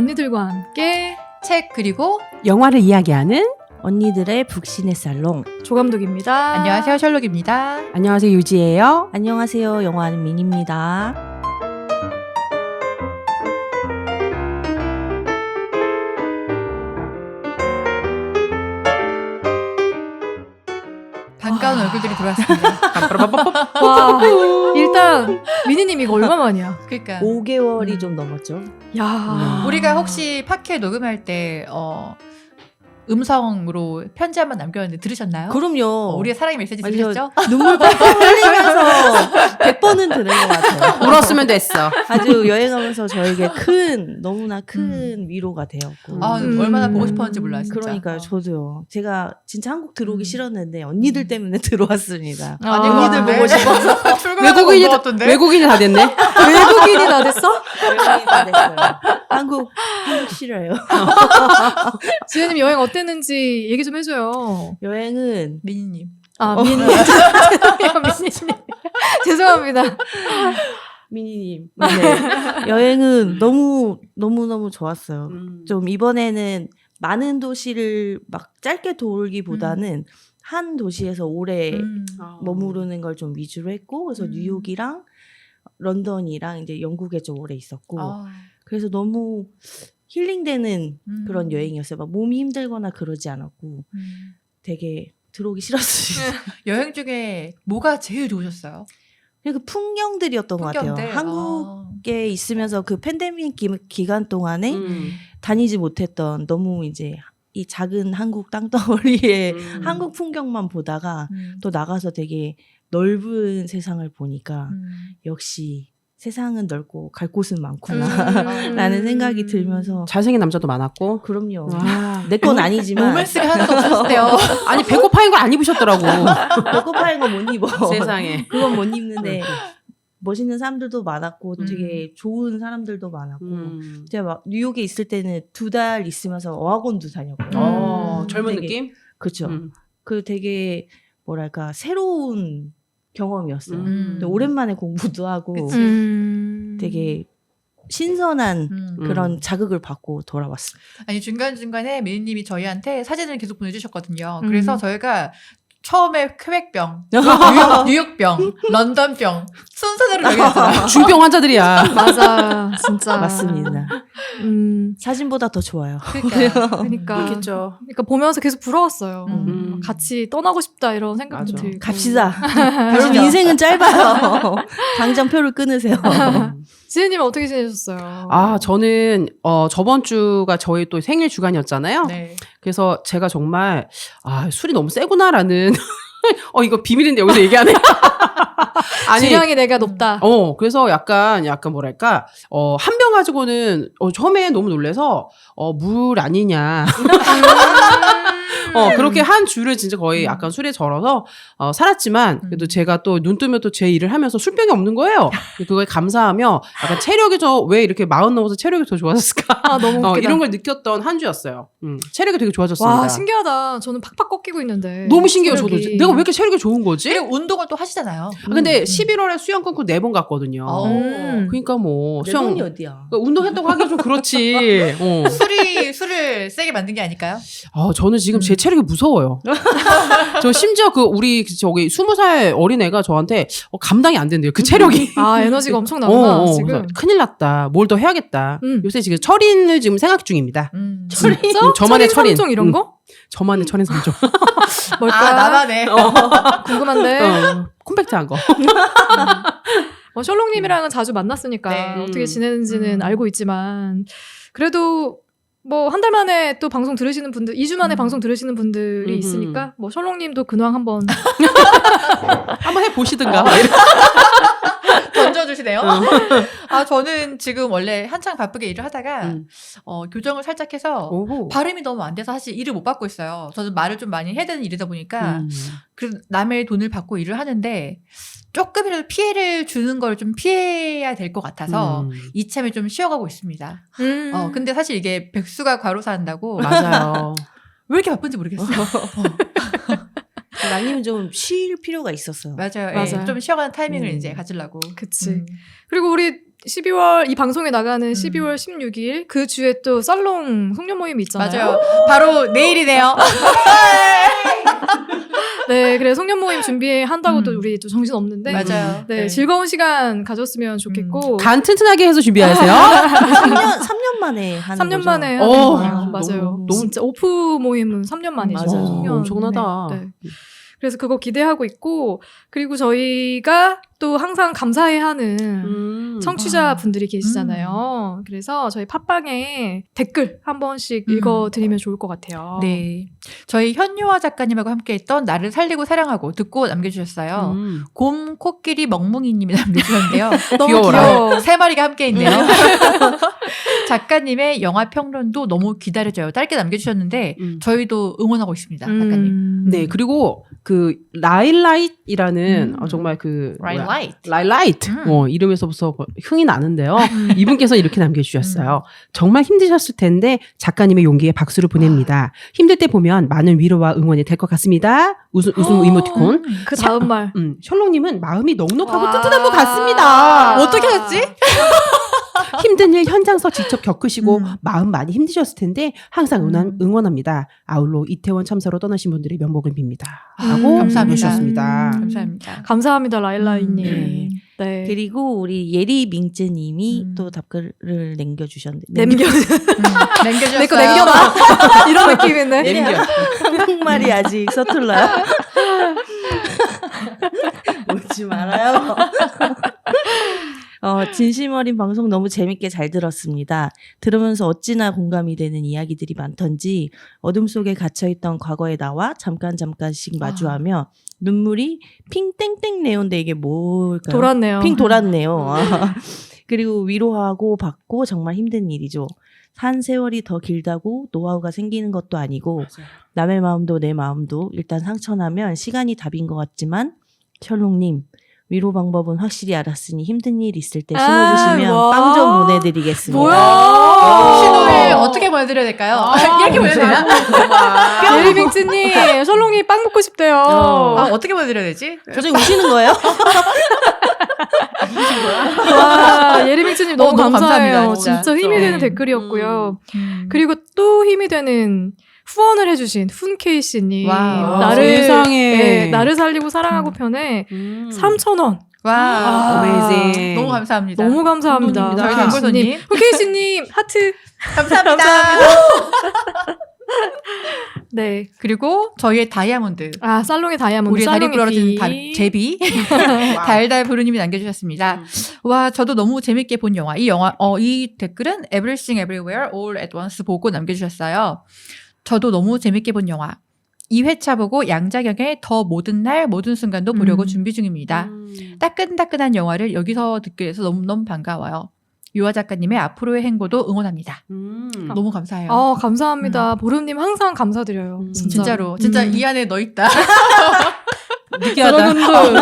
언니들과 함께 책 그리고 영화를 이야기하는 언니들의 북신의 살롱. 조감독입니다. 안녕하세요, 셜록입니다. 안녕하세요, 유지예요. 안녕하세요. 영화는 민입니다. 반가운 얼굴들이 들어왔습니다. 와, 일단 미니님 이거 얼마만이야? 그러니까 5개월이 좀 넘었죠. 야, 우리가 혹시 팟캐 녹음할 때 음성으로 편지 한번 남겼는데 들으셨나요? 그럼요. 우리의 사랑의 메시지 완전 들으셨죠? 눈물 뻘뻘 흘리면서 100번은 들은 것 같아요. 울었으면 됐어. 아주 여행하면서 저에게 너무나 큰 위로가 되었고. 아, 얼마나 보고 싶었는지 몰라요, 진짜. 그러니까요, 저도요. 제가 진짜 한국 들어오기 싫었는데 음. 언니들 때문에 들어왔습니다. 아니, 언니들 보고 싶어서 외국인이 다 됐네. 외국인이 다 됐어? 여행이 다 됐어요. 한국 싫어요. 지은님 여행 어땠는지 얘기 좀 해줘요. 여행은 미니님. 미니님. 죄송해요, 미니님. 죄송합니다. 미니님. 네. 여행은 너무 좋았어요. 좀 이번에는 많은 도시를 막 짧게 돌기보다는 한 도시에서 오래 머무르는 걸 좀 위주로 했고, 그래서 뉴욕이랑 런던이랑 이제 영국에 좀 오래 있었고, 그래서 너무 힐링되는 그런 여행이었어요. 막 몸이 힘들거나 그러지 않았고, 되게 들어오기 싫었어요. 여행 중에 뭐가 제일 좋으셨어요? 그 풍경들이었던 것 같아요. 한국에 있으면서 그 팬데믹 기간 동안에 다니지 못했던, 너무 이제 이 작은 한국 땅덩어리에 한국 풍경만 보다가 또 나가서 되게 넓은 세상을 보니까 역시 세상은 넓고 갈 곳은 많구나 라는 생각이 들면서. 잘생긴 남자도 많았고. 그럼요. 와. 내 건 아니지만 로맨스가 하나도 없었대요. 아니 배꼽 파인 걸 안 입으셨더라고. 배꼽 파인 거 못 입어. 세상에. 그건 못 입는데 멋있는 사람들도 많았고 되게 좋은 사람들도 많았고. 제가 막 뉴욕에 있을 때는 2달 있으면서 어학원도 다녔고. 젊은 되게, 느낌? 그렇죠. 그 되게 뭐랄까 새로운 경험이었어요. 근데 오랜만에 공부도 하고 되게 신선한 그런 자극을 받고 돌아왔습니다. 아니, 중간중간에 미니님이 저희한테 사진을 계속 보내주셨거든요. 그래서 저희가 처음에 퀘벡병, 뉴욕병, 런던병 순서대로 정했어요. 중병 환자들이야. 맞아, 진짜. 맞습니다. 사진보다 더 좋아요. 그러니까. 그렇겠죠. 그러니까 보면서 계속 부러웠어요. 같이 떠나고 싶다 이런 생각도 맞아. 들고. 갑시다. 여러분 인생은 짧아요. 당장 표를 끊으세요. 지은님은 어떻게 지내셨어요? 저는 저번 주가 저희 또 생일 주간이었잖아요. 네. 그래서 제가 정말 술이 너무 세구나라는 이거 비밀인데 여기서 얘기하네. 주량이 내가 높다. 그래서 약간 뭐랄까, 한 병 가지고는, 처음에 너무 놀래서, 물 아니냐. 그렇게 한 주를 진짜 거의 약간 술에 절어서, 살았지만, 그래도 제가 또 눈 뜨면 또 제 일을 하면서 술병이 없는 거예요. 그거에 감사하며, 약간 체력이 왜 이렇게 40 넘어서 체력이 더 좋아졌을까. 너무 웃기다. 이런 걸 느꼈던 한 주였어요. 체력이 되게 좋아졌습니다. 와, 신기하다. 저는 팍팍 꺾이고 있는데. 너무 신기해요, 체력이. 저도. 내가 왜 이렇게 체력이 좋은 거지? 그리고 운동을 또 하시잖아요. 근데 11월에 수영 끊고 4번 갔거든요. 음. 그러니까 뭐 내 수영 돈이 어디야? 운동했다고 하기 좀 그렇지. 술을 세게 만든 게 아닐까요? 저는 지금 제 체력이 무서워요. 저 심지어 우리 저기 20살 어린애가 저한테 감당이 안 된대요. 그 체력이. 에너지가 엄청 나구나, 지금. 그래서 큰일 났다. 뭘 더 해야겠다. 요새 지금 철인을 지금 생각 중입니다. 진짜? 저만의 철인. 삼종 이런 거? 저만의 철인 3종. 뭘까? 나만의. 궁금한데. 콤팩트한 거. 셜록님이랑은 자주 만났으니까 네. 어떻게 지내는지는 알고 있지만 그래도 뭐 한 달 만에 또 방송 들으시는 분들, 2주 만에 방송 들으시는 분들이 있으니까 뭐 셜록님도 근황 한번 한번 해보시든가. 던져주시네요. 저는 지금 원래 한창 바쁘게 일을 하다가 교정을 살짝 해서 오호. 발음이 너무 안 돼서 사실 일을 못 받고 있어요. 저는 말을 좀 많이 해야 되는 일이다 보니까 그래서 남의 돈을 받고 일을 하는데 조금이라도 피해를 주는 걸 좀 피해야 될 것 같아서 이참에 좀 쉬어가고 있습니다. 근데 사실 이게 백수가 과로사한다고 맞아요. 왜 이렇게 바쁜지 모르겠어요. 나님은 좀 쉴 필요가 있었어요. 맞아요. 맞아요. 좀 쉬어가는 타이밍을 이제 가지려고. 그치. 그리고 우리 12월 이 방송에 나가는 12월 16일 그 주에 또 살롱 송년 모임이 있잖아요. 맞아요. 바로 내일이네요. 네, 그래 송년 모임 준비한다고도 우리 또 정신 없는데. 맞아요. 네, 즐거운 시간 가졌으면 좋겠고. 간 튼튼하게 해서 준비하세요. 3년 만에 하는 3년 거죠. 만에 하는 거예요. 너무, 맞아요. 너무- 진짜 오프 모임은 3년 만이죠. 맞아요. 3년. 엄청나다. 네. 그래서 그거 기대하고 있고 그리고 저희가 또 항상 감사해하는 청취자분들이 계시잖아요. 그래서 저희 팟빵에 댓글 한 번씩 읽어드리면 좋을 것 같아요. 네. 저희 현유아 작가님하고 함께했던 나를 살리고 사랑하고 듣고 남겨주셨어요. 곰, 코끼리, 멍뭉이님이 남겨주셨는데요. 너무 귀여워라. 귀여워. 세 마리가 함께 있네요. 작가님의 영화 평론도 너무 기다려져요. 짧게 남겨주셨는데 저희도 응원하고 있습니다. 작가님. 네, 그리고 그 라일라이트이라는 정말 그 뭐야? 라일라이트 이름에서부터 흥이 나는데요. 이분께서 이렇게 남겨주셨어요. 정말 힘드셨을 텐데 작가님의 용기에 박수를 보냅니다. 힘들 때 보면 많은 위로와 응원이 될 것 같습니다. 웃음 이모티콘. 그 다음 말. 셜록님은 마음이 넉넉하고 와. 뜨뜻한 것 같습니다. 어떻게 하셨지? 힘든 일 현장서 직접 겪으시고 마음 많이 힘드셨을 텐데 항상 응원합니다. 아울러 이태원 참사로 떠나신 분들의 명복을 빕니다. 라고 감사합니다. 주셨습니다. 감사합니다. 감사합니다, 라일라이님. 네. 그리고 우리 예리 민쯔님이 또 답글을 남겨주셨는데 남겨주셨어요. 내 거 남겨놔. 이런 느낌인데. 남겨. 한국말이 아직 서툴러요. 웃지 말아요. 진심 어린 방송 너무 재밌게 잘 들었습니다. 들으면서 어찌나 공감이 되는 이야기들이 많던지 어둠 속에 갇혀있던 과거에 나와 잠깐씩 마주하며 눈물이 핑 땡땡 내온데 이게 뭘까요? 돌았네요. 핑 돌았네요. 그리고 위로하고 받고 정말 힘든 일이죠. 산 세월이 더 길다고 노하우가 생기는 것도 아니고 남의 마음도 내 마음도 일단 상처나면 시간이 답인 것 같지만 셜록님 위로 방법은 확실히 알았으니 힘든 일 있을 때 신호주시면 와. 빵 좀 보내드리겠습니다. 뭐야? 신호를 어떻게 보내드려야 될까요? 이렇게 보내드려야 되나? 예리빙츠님, 셜록이 빵 먹고 싶대요. 어떻게 보내드려야 되지? 표정이 우시는 거예요? 와, 예리빙츠님 너무 너무 감사해요. 감사합니다, 진짜 진짜. 힘이 되는 네. 댓글이었고요. 그리고 또 힘이 되는 후원을 해주신 훈케이 씨님. 와우. 세상에. 네, 나를 살리고 사랑하고 편에 3,000원. 와, Amazing. 너무 감사합니다. 너무 감사합니다. 감동입니다. 저희 단골손님. 훈케이 씨님, 하트. 감사합니다. 네. 그리고 저희의 다이아몬드. 살롱의 다이아몬드. 우리의 다리 살롱의 부러진 비. 제비. 달달 부르님이 남겨주셨습니다. 와, 저도 너무 재밌게 본 영화. 이 댓글은 Everything Everywhere All at Once 보고 남겨주셨어요. 저도 너무 재밌게 본 영화. 2회차 보고 양자경의 더 모든 날 모든 순간도 보려고 준비 중입니다. 따끈따끈한 영화를 여기서 듣게 돼서 너무너무 반가워요. 유아 작가님의 앞으로의 행보도 응원합니다. 너무 감사해요. 감사합니다. 보름님 항상 감사드려요. 진짜로. 진짜 이 안에 너 있다. 느끼하다. 여러분들.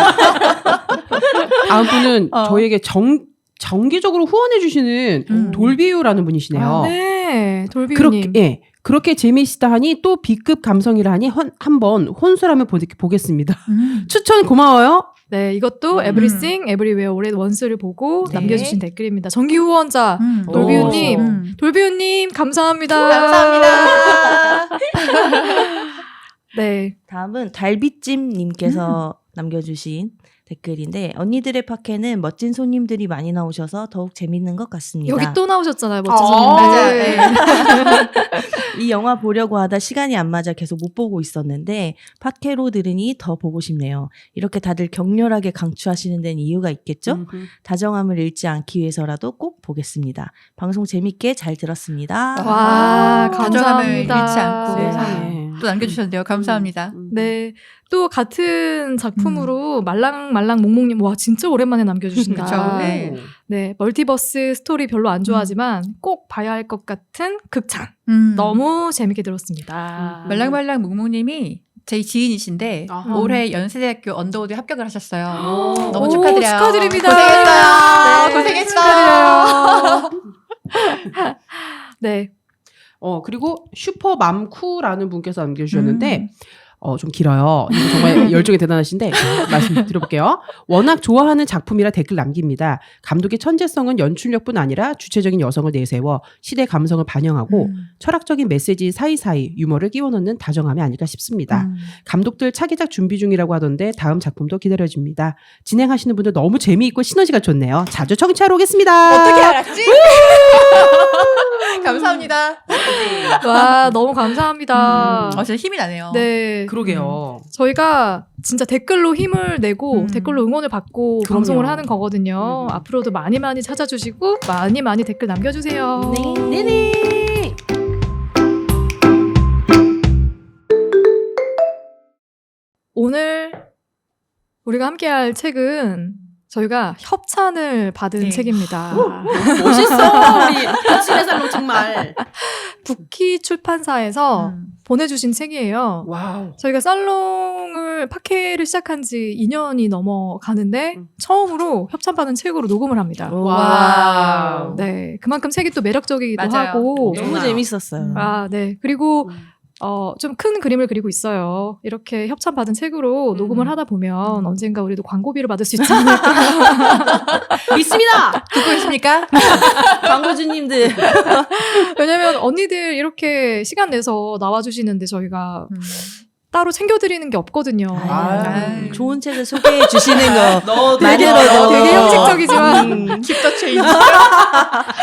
다음 분은 저희에게 정기적으로 후원해주시는 돌비유라는 분이시네요. 네. 돌비우님. 그렇게 재미있다 하니 또 B급 감성이라 하니 한번 혼술하며 보겠습니다. 추천 고마워요. 네, 이것도 Everything, Everywhere All at Once를 보고 네. 남겨주신 댓글입니다. 정기 후원자 돌비우님, 돌비우님 감사합니다. 감사합니다. 네, 다음은 달빛찜님께서 남겨주신 댓글인데 언니들의 팟캐는 멋진 손님들이 많이 나오셔서 더욱 재밌는 것 같습니다. 여기 또 나오셨잖아요, 멋진 맞아요. 손님들. 이 영화 보려고 하다 시간이 안 맞아 계속 못 보고 있었는데 팟캐로 들으니 더 보고 싶네요. 이렇게 다들 격렬하게 강추하시는 데는 이유가 있겠죠? 다정함을 잃지 않기 위해서라도 꼭 보겠습니다. 방송 재밌게 잘 들었습니다. 와, 다정함을 감사합니다. 잃지 않고. 세상에. 또 남겨주셨는데요. 감사합니다. 네, 또 같은 작품으로 말랑말랑 몽몽님, 와 진짜 오랜만에 남겨주신다. 그쵸. 네. 네, 멀티버스 스토리 별로 안 좋아하지만 꼭 봐야 할 것 같은 극찬. 너무 재밌게 들었습니다. 말랑말랑 묵묵님이 제 지인이신데 아하. 올해 연세대학교 언더우드에 합격을 하셨어요. 오, 너무 축하드려요. 축하드립니다. 고생했어요. 네, 고생했어요. 축하드려요. 네. 그리고 슈퍼맘쿠라는 분께서 남겨주셨는데 좀 길어요. 이거 정말 열정이 대단하신데 말씀 드려볼게요. 워낙 좋아하는 작품이라 댓글 남깁니다. 감독의 천재성은 연출력뿐 아니라 주체적인 여성을 내세워 시대 감성을 반영하고 철학적인 메시지 사이사이 유머를 끼워넣는 다정함이 아닐까 싶습니다. 감독들 차기작 준비 중이라고 하던데 다음 작품도 기다려집니다. 진행하시는 분들 너무 재미있고 시너지가 좋네요. 자주 청취하러 오겠습니다. 어떻게 알았지? 감사합니다. 와, 너무 감사합니다. 진짜 힘이 나네요. 네. 그러게요. 저희가 진짜 댓글로 힘을 내고 댓글로 응원을 받고 그럼요. 방송을 하는 거거든요. 앞으로도 많이 많이 찾아주시고 많이 많이 댓글 남겨주세요. 네네. 오늘 우리가 함께할 책은 저희가 협찬을 받은 네. 책입니다. 멋있어. 우리 거침의 살롱 정말. 부키 출판사에서 보내주신 책이에요. 와우. 저희가 살롱을 팟캐를 시작한 지 2년이 넘어가는데 처음으로 협찬받은 책으로 녹음을 합니다. 와우. 네, 그만큼 책이 또 매력적이기도 맞아요. 하고 너무 재밌었어요. 네. 그리고 좀 큰 그림을 그리고 있어요. 이렇게 협찬받은 책으로 녹음을 하다 보면 언젠가 우리도 광고비를 받을 수 있지 않을까. 믿습니다. 듣고 있습니까? 광고주님들. 왜냐면 언니들 이렇게 시간 내서 나와주시는데 저희가 따로 챙겨드리는 게 없거든요. 아유. 좋은 책을 소개해 주시는 거. 너 만들어도 되게 형식적이지만 킵더 체인지.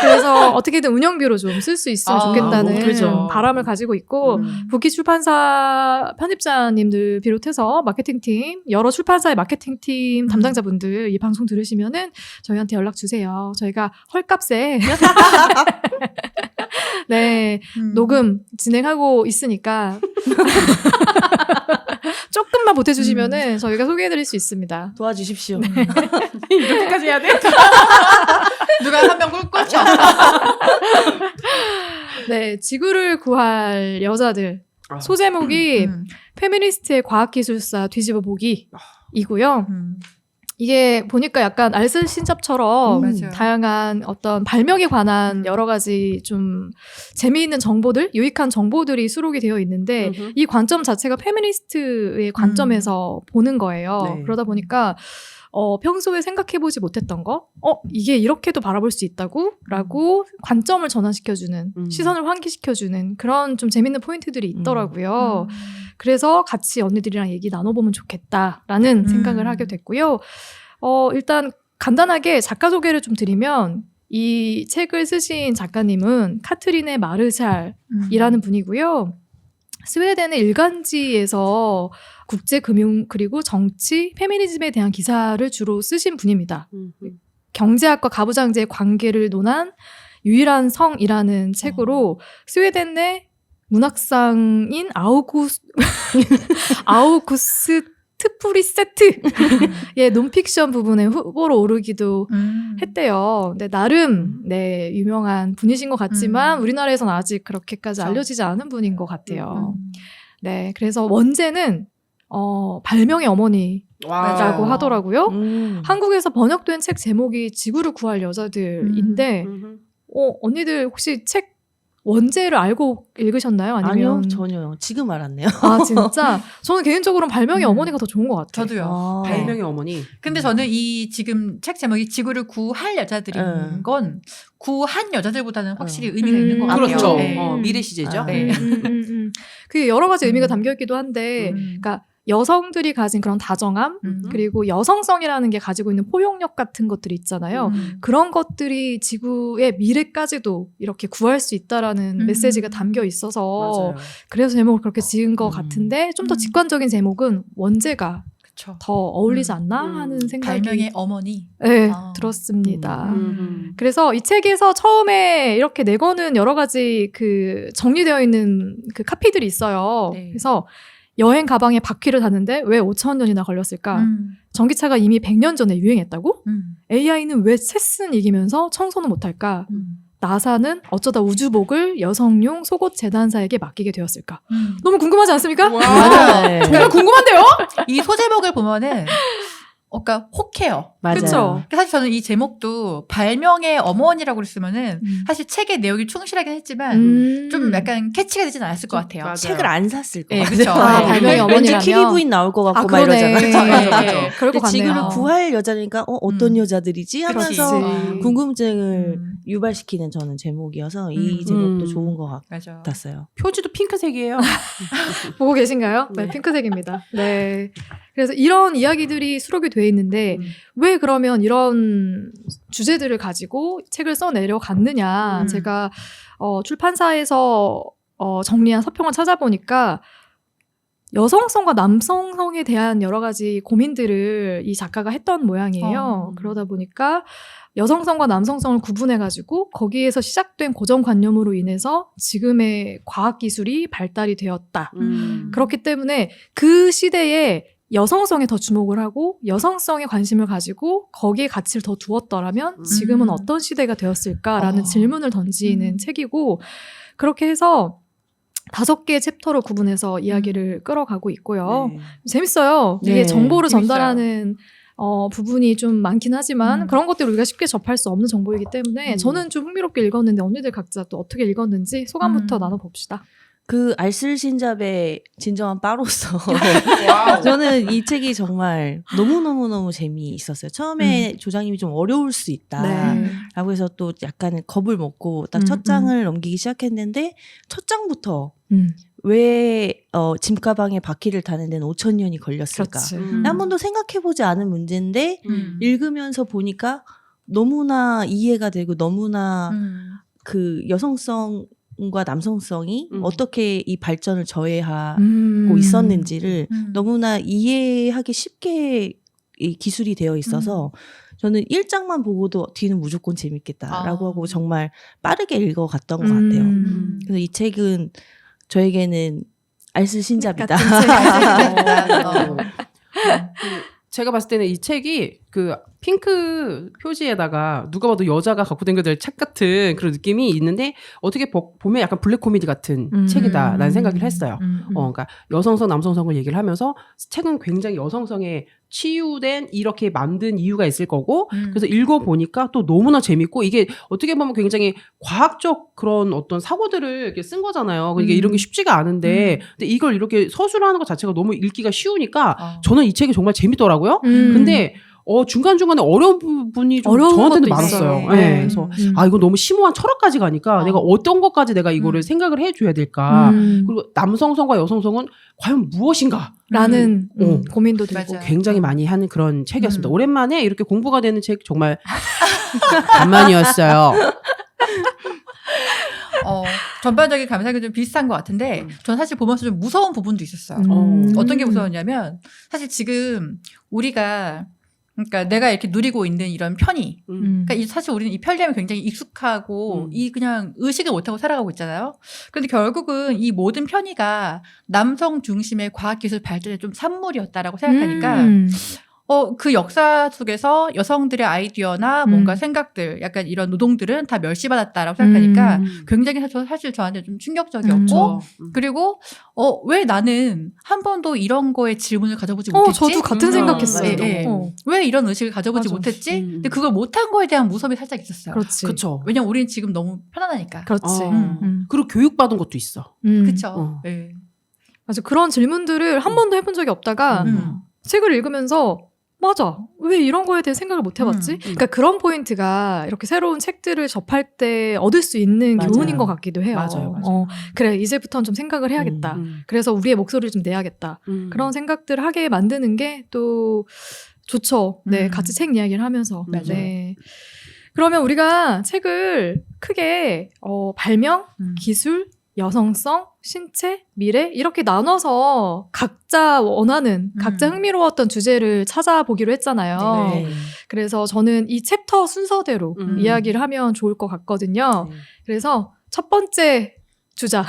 그래서 어떻게든 운영비로 좀 쓸 수 있으면 좋겠다는 그죠. 바람을 가지고 있고 부키 출판사 편집자님들 비롯해서 마케팅팀 여러 출판사의 마케팅팀 담당자분들 이 방송 들으시면은 저희한테 연락 주세요. 저희가 헐값에 네 녹음 진행하고 있으니까 조금만 보태주시면은 저희가 소개해드릴 수 있습니다. 도와주십시오. 이렇게까지 해야 돼? 누가 한 명 꿀꺽죠? 네, 지구를 구할 여자들 소제목이 페미니스트의 과학기술사 뒤집어 보기이고요. 이게 보니까 약간 알쓸신잡처럼 맞아요. 다양한 어떤 발명에 관한 여러 가지 좀 재미있는 정보들, 유익한 정보들이 수록이 되어 있는데 이 관점 자체가 페미니스트의 관점에서 보는 거예요. 네. 그러다 보니까 평소에 생각해보지 못했던 거, 이게 이렇게도 바라볼 수 있다고? 라고 관점을 전환시켜주는, 시선을 환기시켜주는 그런 좀 재밌는 포인트들이 있더라고요. 그래서 같이 언니들이랑 얘기 나눠보면 좋겠다라는 생각을 하게 됐고요. 일단 간단하게 작가 소개를 좀 드리면 이 책을 쓰신 작가님은 카트리네 마르샬이라는 분이고요. 스웨덴의 일간지에서 국제금융 그리고 정치, 페미니즘에 대한 기사를 주로 쓰신 분입니다. 경제학과 가부장제의 관계를 논한 유일한 성이라는 책으로 스웨덴 내 문학상인 아우구스 트프리세트의 논픽션 부분에 후보로 오르기도 했대요. 근데 나름 유명한 분이신 것 같지만 우리나라에서는 아직 그렇게까지 알려지지 않은 분인 것 같아요. 네, 그래서 원제는 발명의 어머니라고 하더라고요. 한국에서 번역된 책 제목이 지구를 구할 여자들인데 언니들 혹시 책 원제를 알고 읽으셨나요? 아니면 아니요, 전혀요. 지금 알았네요. 아 진짜 저는 개인적으로 발명의 어머니가 더 좋은 것 같아요. 저도요. 발명의 어머니. 근데 저는 이 지금 책 제목이 지구를 구할 여자들인 건 구한 여자들보다는 확실히 의미가 있는 것 같아요. 그렇죠. 네. 미래 시제죠. 네. 그게 여러 가지 의미가 담겨 있기도 한데, 그러니까 여성들이 가진 그런 다정함, 그리고 여성성이라는 게 가지고 있는 포용력 같은 것들이 있잖아요. 그런 것들이 지구의 미래까지도 이렇게 구할 수 있다라는 메시지가 담겨 있어서 맞아요. 그래서 제목을 그렇게 지은 것 같은데 좀 더 직관적인 제목은 원제가 그쵸. 더 어울리지 않나 하는 생각이 발명의 어머니. 네, 아. 들었습니다. 그래서 이 책에서 처음에 이렇게 내거는 여러 가지 그 정리되어 있는 그 카피들이 있어요. 네. 그래서 여행 가방에 바퀴를 닫는데 왜 5,000년이나 걸렸을까? 전기차가 이미 100년 전에 유행했다고? AI는 왜 체스는 이기면서 청소는 못할까? 나사는 어쩌다 우주복을 여성용 속옷 재단사에게 맡기게 되었을까? 너무 궁금하지 않습니까? 맞아요. 정말 궁금한데요? 이 소제목을 보면은 그러니까 혹해요. 맞아요. 그쵸? 사실 저는 이 제목도 발명의 어머니라고 그랬으면은 사실 책의 내용이 충실하긴 했지만 좀 약간 캐치가 되진 않았을 것 같아요. 맞아요. 책을 안 샀을 것 네, 같아요. 그쵸. 발명의 왠지 어머니라면. 키리 부인 나올 것 같고 막 그러네. 이러잖아요. 그쵸, 맞아, 예, 예. 그럴 것 근데 지구를 같네요. 구할 여자니까 어떤 여자들이지 하면서 그렇지. 궁금증을 유발시키는 저는 제목이어서 이 제목도 좋은 것 맞아. 같았어요. 표지도 핑크색이에요. 보고 계신가요? 네, 네. 핑크색입니다. 네. 그래서 이런 이야기들이 수록이 돼 있는데 왜 그러면 이런 주제들을 가지고 책을 써내려 갔느냐. 제가 출판사에서 정리한 서평을 찾아보니까 여성성과 남성성에 대한 여러 가지 고민들을 이 작가가 했던 모양이에요. 그러다 보니까 여성성과 남성성을 구분해가지고 거기에서 시작된 고정관념으로 인해서 지금의 과학기술이 발달이 되었다. 그렇기 때문에 그 시대에 여성성에 더 주목을 하고 여성성에 관심을 가지고 거기에 가치를 더 두었더라면 지금은 어떤 시대가 되었을까라는 질문을 던지는 책이고 그렇게 해서 5개의 챕터로 구분해서 이야기를 끌어가고 있고요. 네. 재밌어요. 이게 네, 정보를 재밌어요. 전달하는 부분이 좀 많긴 하지만 그런 것들을 우리가 쉽게 접할 수 없는 정보이기 때문에 저는 좀 흥미롭게 읽었는데 언니들 각자 또 어떻게 읽었는지 소감부터 나눠봅시다. 그 알쓸신잡의 진정한 빠로서 저는 이 책이 정말 너무너무너무 재미있었어요. 처음에 조장님이 좀 어려울 수 있다 네. 라고 해서 또 약간 겁을 먹고 딱 첫 장을 넘기기 시작했는데 첫 장부터 왜 짐가방에 바퀴를 타는 데는 5,000년이 걸렸을까? 그렇지. 한 번도 생각해보지 않은 문제인데 읽으면서 보니까 너무나 이해가 되고 너무나 그 여성성과 남성성이 어떻게 이 발전을 저해하고 있었는지를 너무나 이해하기 쉽게 이 기술이 되어 있어서 저는 1장만 보고도 뒤는 무조건 재밌겠다라고 하고 정말 빠르게 읽어갔던 것 같아요. 그래서 이 책은 저에게는 알쓸신잡이다. 제가 봤을 때는 이 책이 그 핑크 표지에다가 누가 봐도 여자가 갖고 다니는 될 책 같은 그런 느낌이 있는데 어떻게 보면 약간 블랙 코미디 같은 책이다라는 생각을 했어요. 그러니까 여성성, 남성성을 얘기를 하면서 책은 굉장히 여성성에 치유된 이렇게 만든 이유가 있을 거고 그래서 읽어보니까 또 너무나 재밌고 이게 어떻게 보면 굉장히 과학적 그런 어떤 사고들을 이렇게 쓴 거잖아요. 그러니까 이런 게 쉽지가 않은데 근데 이걸 이렇게 서술을 하는 것 자체가 너무 읽기가 쉬우니까 저는 이 책이 정말 재밌더라고요. 근데 중간중간에 어려운 부분이 좀 저한테는 많았어요. 네. 그래서 이거 너무 심오한 철학까지 가니까 내가 어떤 것까지 내가 이거를 생각을 해줘야 될까. 그리고 남성성과 여성성은 과연 무엇인가? 라는 고민도 들고 맞아요. 굉장히 많이 하는 그런 책이었습니다. 오랜만에 이렇게 공부가 되는 책 정말 간만이었어요. 전반적인 감상이 좀 비슷한 것 같은데 저는 사실 보면서 좀 무서운 부분도 있었어요. 어떤 게 무서웠냐면 사실 지금 우리가 그러니까 내가 이렇게 누리고 있는 이런 편의. 그러니까 사실 우리는 이 편리함에 굉장히 익숙하고 이 그냥 의식을 못하고 살아가고 있잖아요. 그런데 결국은 이 모든 편의가 남성 중심의 과학기술 발전의 좀 산물이었다라고 생각하니까 그 역사 속에서 여성들의 아이디어나 뭔가 생각들, 약간 이런 노동들은 다 멸시받았다라고 생각하니까 굉장히 사실 저한테 좀 충격적이었고, 그리고 왜 나는 한 번도 이런 거에 질문을 가져보지 못했지? 저도 같은 생각했어요. 왜 이런 의식을 가져보지 못했지? 근데 그걸 못한 거에 대한 무섭이 살짝 있었어요. 그렇지. 그렇죠. 왜냐면 우리는 지금 너무 편안하니까. 그렇지. 그리고 교육받은 것도 있어. 그렇죠. 네. 맞아. 그런 질문들을 한 번도 해본 적이 없다가 책을 읽으면서 맞아. 왜 이런 거에 대해 생각을 못 해봤지? 그러니까 그런 포인트가 이렇게 새로운 책들을 접할 때 얻을 수 있는 맞아요. 교훈인 것 같기도 해요. 맞아요. 그래, 이제부터는 좀 생각을 해야겠다. 그래서 우리의 목소리를 좀 내야겠다. 그런 생각들을 하게 만드는 게 또 좋죠. 네, 같이 책 이야기를 하면서. 네. 그러면 우리가 책을 크게 발명, 기술, 여성성, 신체, 미래 이렇게 나눠서 각자 원하는 각자 흥미로웠던 주제를 찾아보기로 했잖아요. 네. 그래서 저는 이 챕터 순서대로 이야기를 하면 좋을 것 같거든요. 그래서 첫 번째 주자.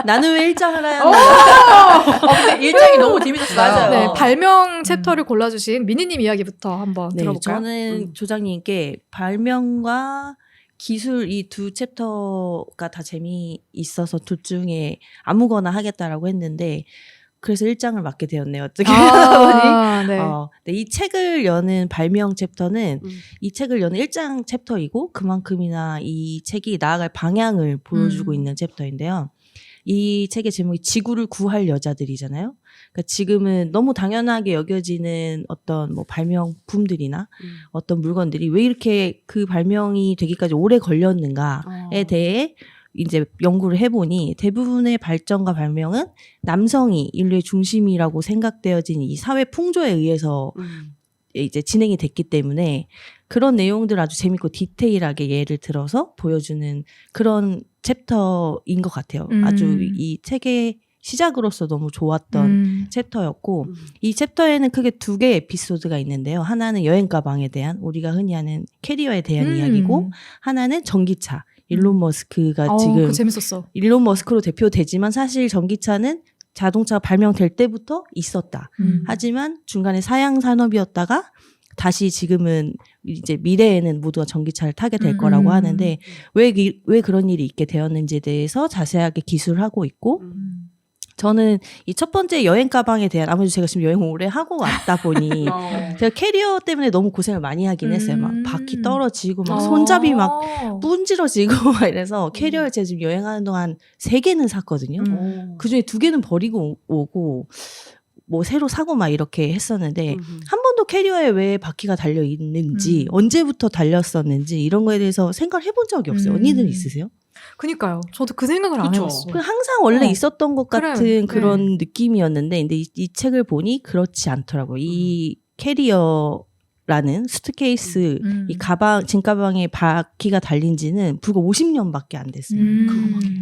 나는 왜 1장 하나야? 근데 일장이 너무 재밌었어요. 맞아요. 네, 발명 챕터를 골라주신 미니님 이야기부터 한번 네, 들어볼까요? 저는 조장님께 발명과 기술 이 두 챕터가 다 재미있어서 둘 중에 아무거나 하겠다라고 했는데 그래서 1장을 맡게 되었네요. 어떻게 하다 보니. 네. 네, 이 책을 여는 발명 챕터는 이 책을 여는 1장 챕터이고 그만큼이나 이 책이 나아갈 방향을 보여주고 있는 챕터인데요. 이 책의 제목이 지구를 구할 여자들이잖아요. 그러니까 지금은 너무 당연하게 여겨지는 어떤 뭐 발명품들이나 어떤 물건들이 왜 이렇게 그 발명이 되기까지 오래 걸렸는가에 대해 이제 연구를 해보니 대부분의 발전과 발명은 남성이 인류의 중심이라고 생각되어진 이 사회 풍조에 의해서 이제 진행이 됐기 때문에 그런 내용들 아주 재밌고 디테일하게 예를 들어서 보여주는 그런 챕터인 것 같아요. 아주 이 책의 시작으로서 너무 좋았던 챕터였고 이 챕터에는 크게 2개의 에피소드가 있는데요. 하나는 여행 가방에 대한 우리가 흔히 하는 캐리어에 대한 이야기고 하나는 전기차. 일론 머스크가 지금 그거 재밌었어. 일론 머스크로 대표되지만 사실 전기차는 자동차가 발명될 때부터 있었다. 하지만 중간에 사양 산업이었다가 다시 지금은 이제 미래에는 모두가 전기차를 타게 될 거라고 하는데 왜 그런 일이 있게 되었는지에 대해서 자세하게 기술하고 있고 저는 이 첫 번째 여행 가방에 대한 아무래도 제가 지금 여행 오래 하고 왔다 보니 제가 캐리어 때문에 너무 고생을 많이 하긴 했어요. 막 바퀴 떨어지고 막 손잡이 막 분질러지고 막 이래서 캐리어를 제가 지금 여행하는 동안 3개는 샀거든요. 그중에 2개는 버리고 오고 뭐 새로 사고 막 이렇게 했었는데 한 번도 캐리어에 왜 바퀴가 달려 있는지 언제부터 달렸었는지 이런 거에 대해서 생각을 해본 적이 없어요. 언니들 있으세요? 그니까요. 저도 그 생각을 안 그쵸. 해봤어. 항상 원래 있었던 것 그래, 같은 그런 느낌이었는데 근데 이 책을 보니 그렇지 않더라고요. 이 캐리어라는 수트케이스 이 가방 짐가방에 바퀴가 달린 지는 불과 50년밖에 안 됐어요.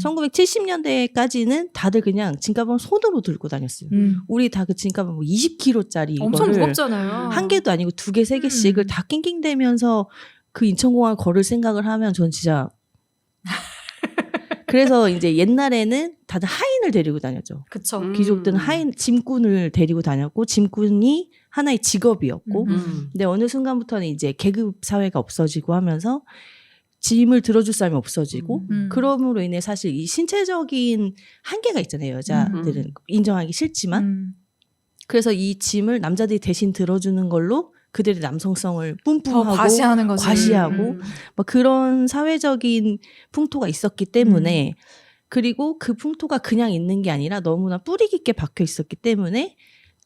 1970년대까지는 다들 그냥 짐가방 손으로 들고 다녔어요. 우리 다 그 짐가방 뭐 20kg짜리 엄청 이거를 무겁잖아요. 한 개도 아니고 2개, 3개씩을 다 낑낑대면서 그 인천공항을 걸을 생각을 하면 전 진짜 그래서 이제 옛날에는 다들 하인을 데리고 다녔죠. 그쵸. 귀족들은 하인, 짐꾼을 데리고 다녔고 짐꾼이 하나의 직업이었고 근데 어느 순간부터는 이제 계급 사회가 없어지고 하면서 짐을 들어줄 사람이 없어지고 그럼으로 인해 사실 이 신체적인 한계가 있잖아요. 여자들은 인정하기 싫지만 그래서 이 짐을 남자들이 대신 들어주는 걸로 그들의 남성성을 뿜뿜하고 더 과시하는 거지. 과시하고 막 그런 사회적인 풍토가 있었기 때문에 그리고 그 풍토가 그냥 있는 게 아니라 너무나 뿌리 깊게 박혀 있었기 때문에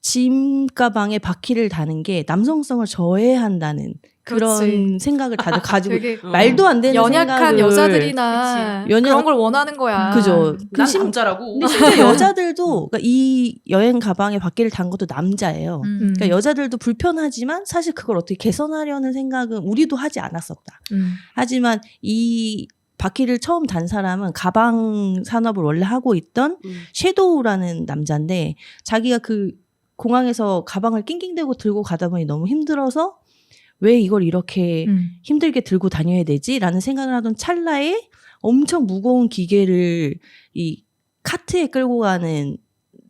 짐 가방에 바퀴를 다는 게 남성성을 저해한다는 그런 그렇지. 생각을 다들 가지고 되게 말도 안 되는 연약한 생각을 여자들이나 그런 걸 원하는 거야. 그죠. 난 남자라고. 근데 심지어 여자들도 그러니까 이 여행 가방에 바퀴를 단 것도 남자예요. 그러니까 여자들도 불편하지만 사실 그걸 어떻게 개선하려는 생각은 우리도 하지 않았었다. 하지만 이 바퀴를 처음 단 사람은 가방 산업을 원래 하고 있던 섀도우라는 남자인데 자기가 그 공항에서 가방을 낑낑대고 들고 가다 보니 너무 힘들어서 왜 이걸 이렇게 힘들게 들고 다녀야 되지? 라는 생각을 하던 찰나에 엄청 무거운 기계를 이 카트에 끌고 가는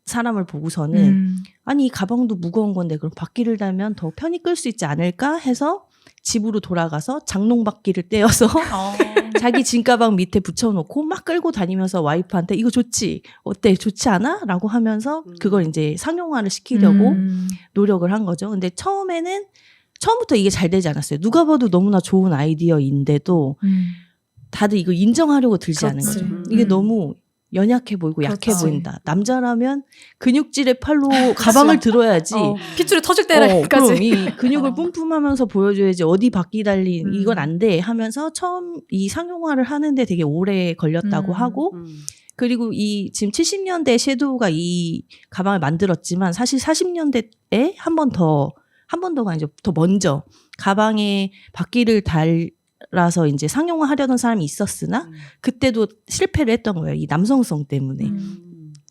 사람을 보고서는 아니 이 가방도 무거운 건데 그럼 바퀴를 달면 더 편히 끌 수 있지 않을까 해서 집으로 돌아가서 장롱바퀴를 떼어서 자기 짐가방 밑에 붙여놓고 막 끌고 다니면서 와이프한테 이거 좋지? 어때? 좋지 않아? 라고 하면서 그걸 이제 상용화를 시키려고 노력을 한 거죠. 근데 처음부터 이게 잘 되지 않았어요. 누가 봐도 너무나 좋은 아이디어인데도 다들 이거 인정하려고 들지 않은 거죠. 이게 너무 연약해 보이고 약해 보인다. 남자라면 근육질의 팔로 가방을 들어야지. 핏줄이 터질 때까지. 그럼 이 근육을 뿜뿜하면서 보여줘야지 어디 바퀴 달린 이건 안 돼 하면서 처음 이 상용화를 하는데 되게 오래 걸렸다고 하고 그리고 이 지금 70년대 섀도우가 이 가방을 만들었지만 사실 40년대에 한 번 더가 이제 더 먼저 가방에 바퀴를 달아서 이제 상용화 하려던 사람이 있었으나 그때도 실패를 했던 거예요. 이 남성성 때문에.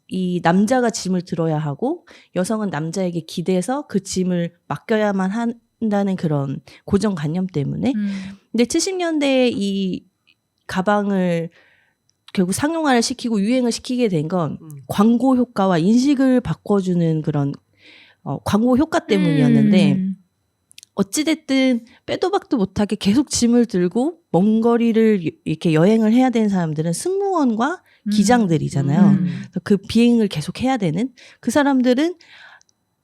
이 남자가 짐을 들어야 하고 여성은 남자에게 기대서 그 짐을 맡겨야만 한다는 그런 고정관념 때문에. 근데 70년대에 이 가방을 결국 상용화를 시키고 유행을 시키게 된 건 광고 효과와 인식을 바꿔주는 그런 광고 효과 때문이었는데 어찌됐든 빼도 박도 못하게 계속 짐을 들고 먼 거리를 이렇게 여행을 해야 되는 사람들은 승무원과 기장들이잖아요. 그 비행을 계속 해야 되는 그 사람들은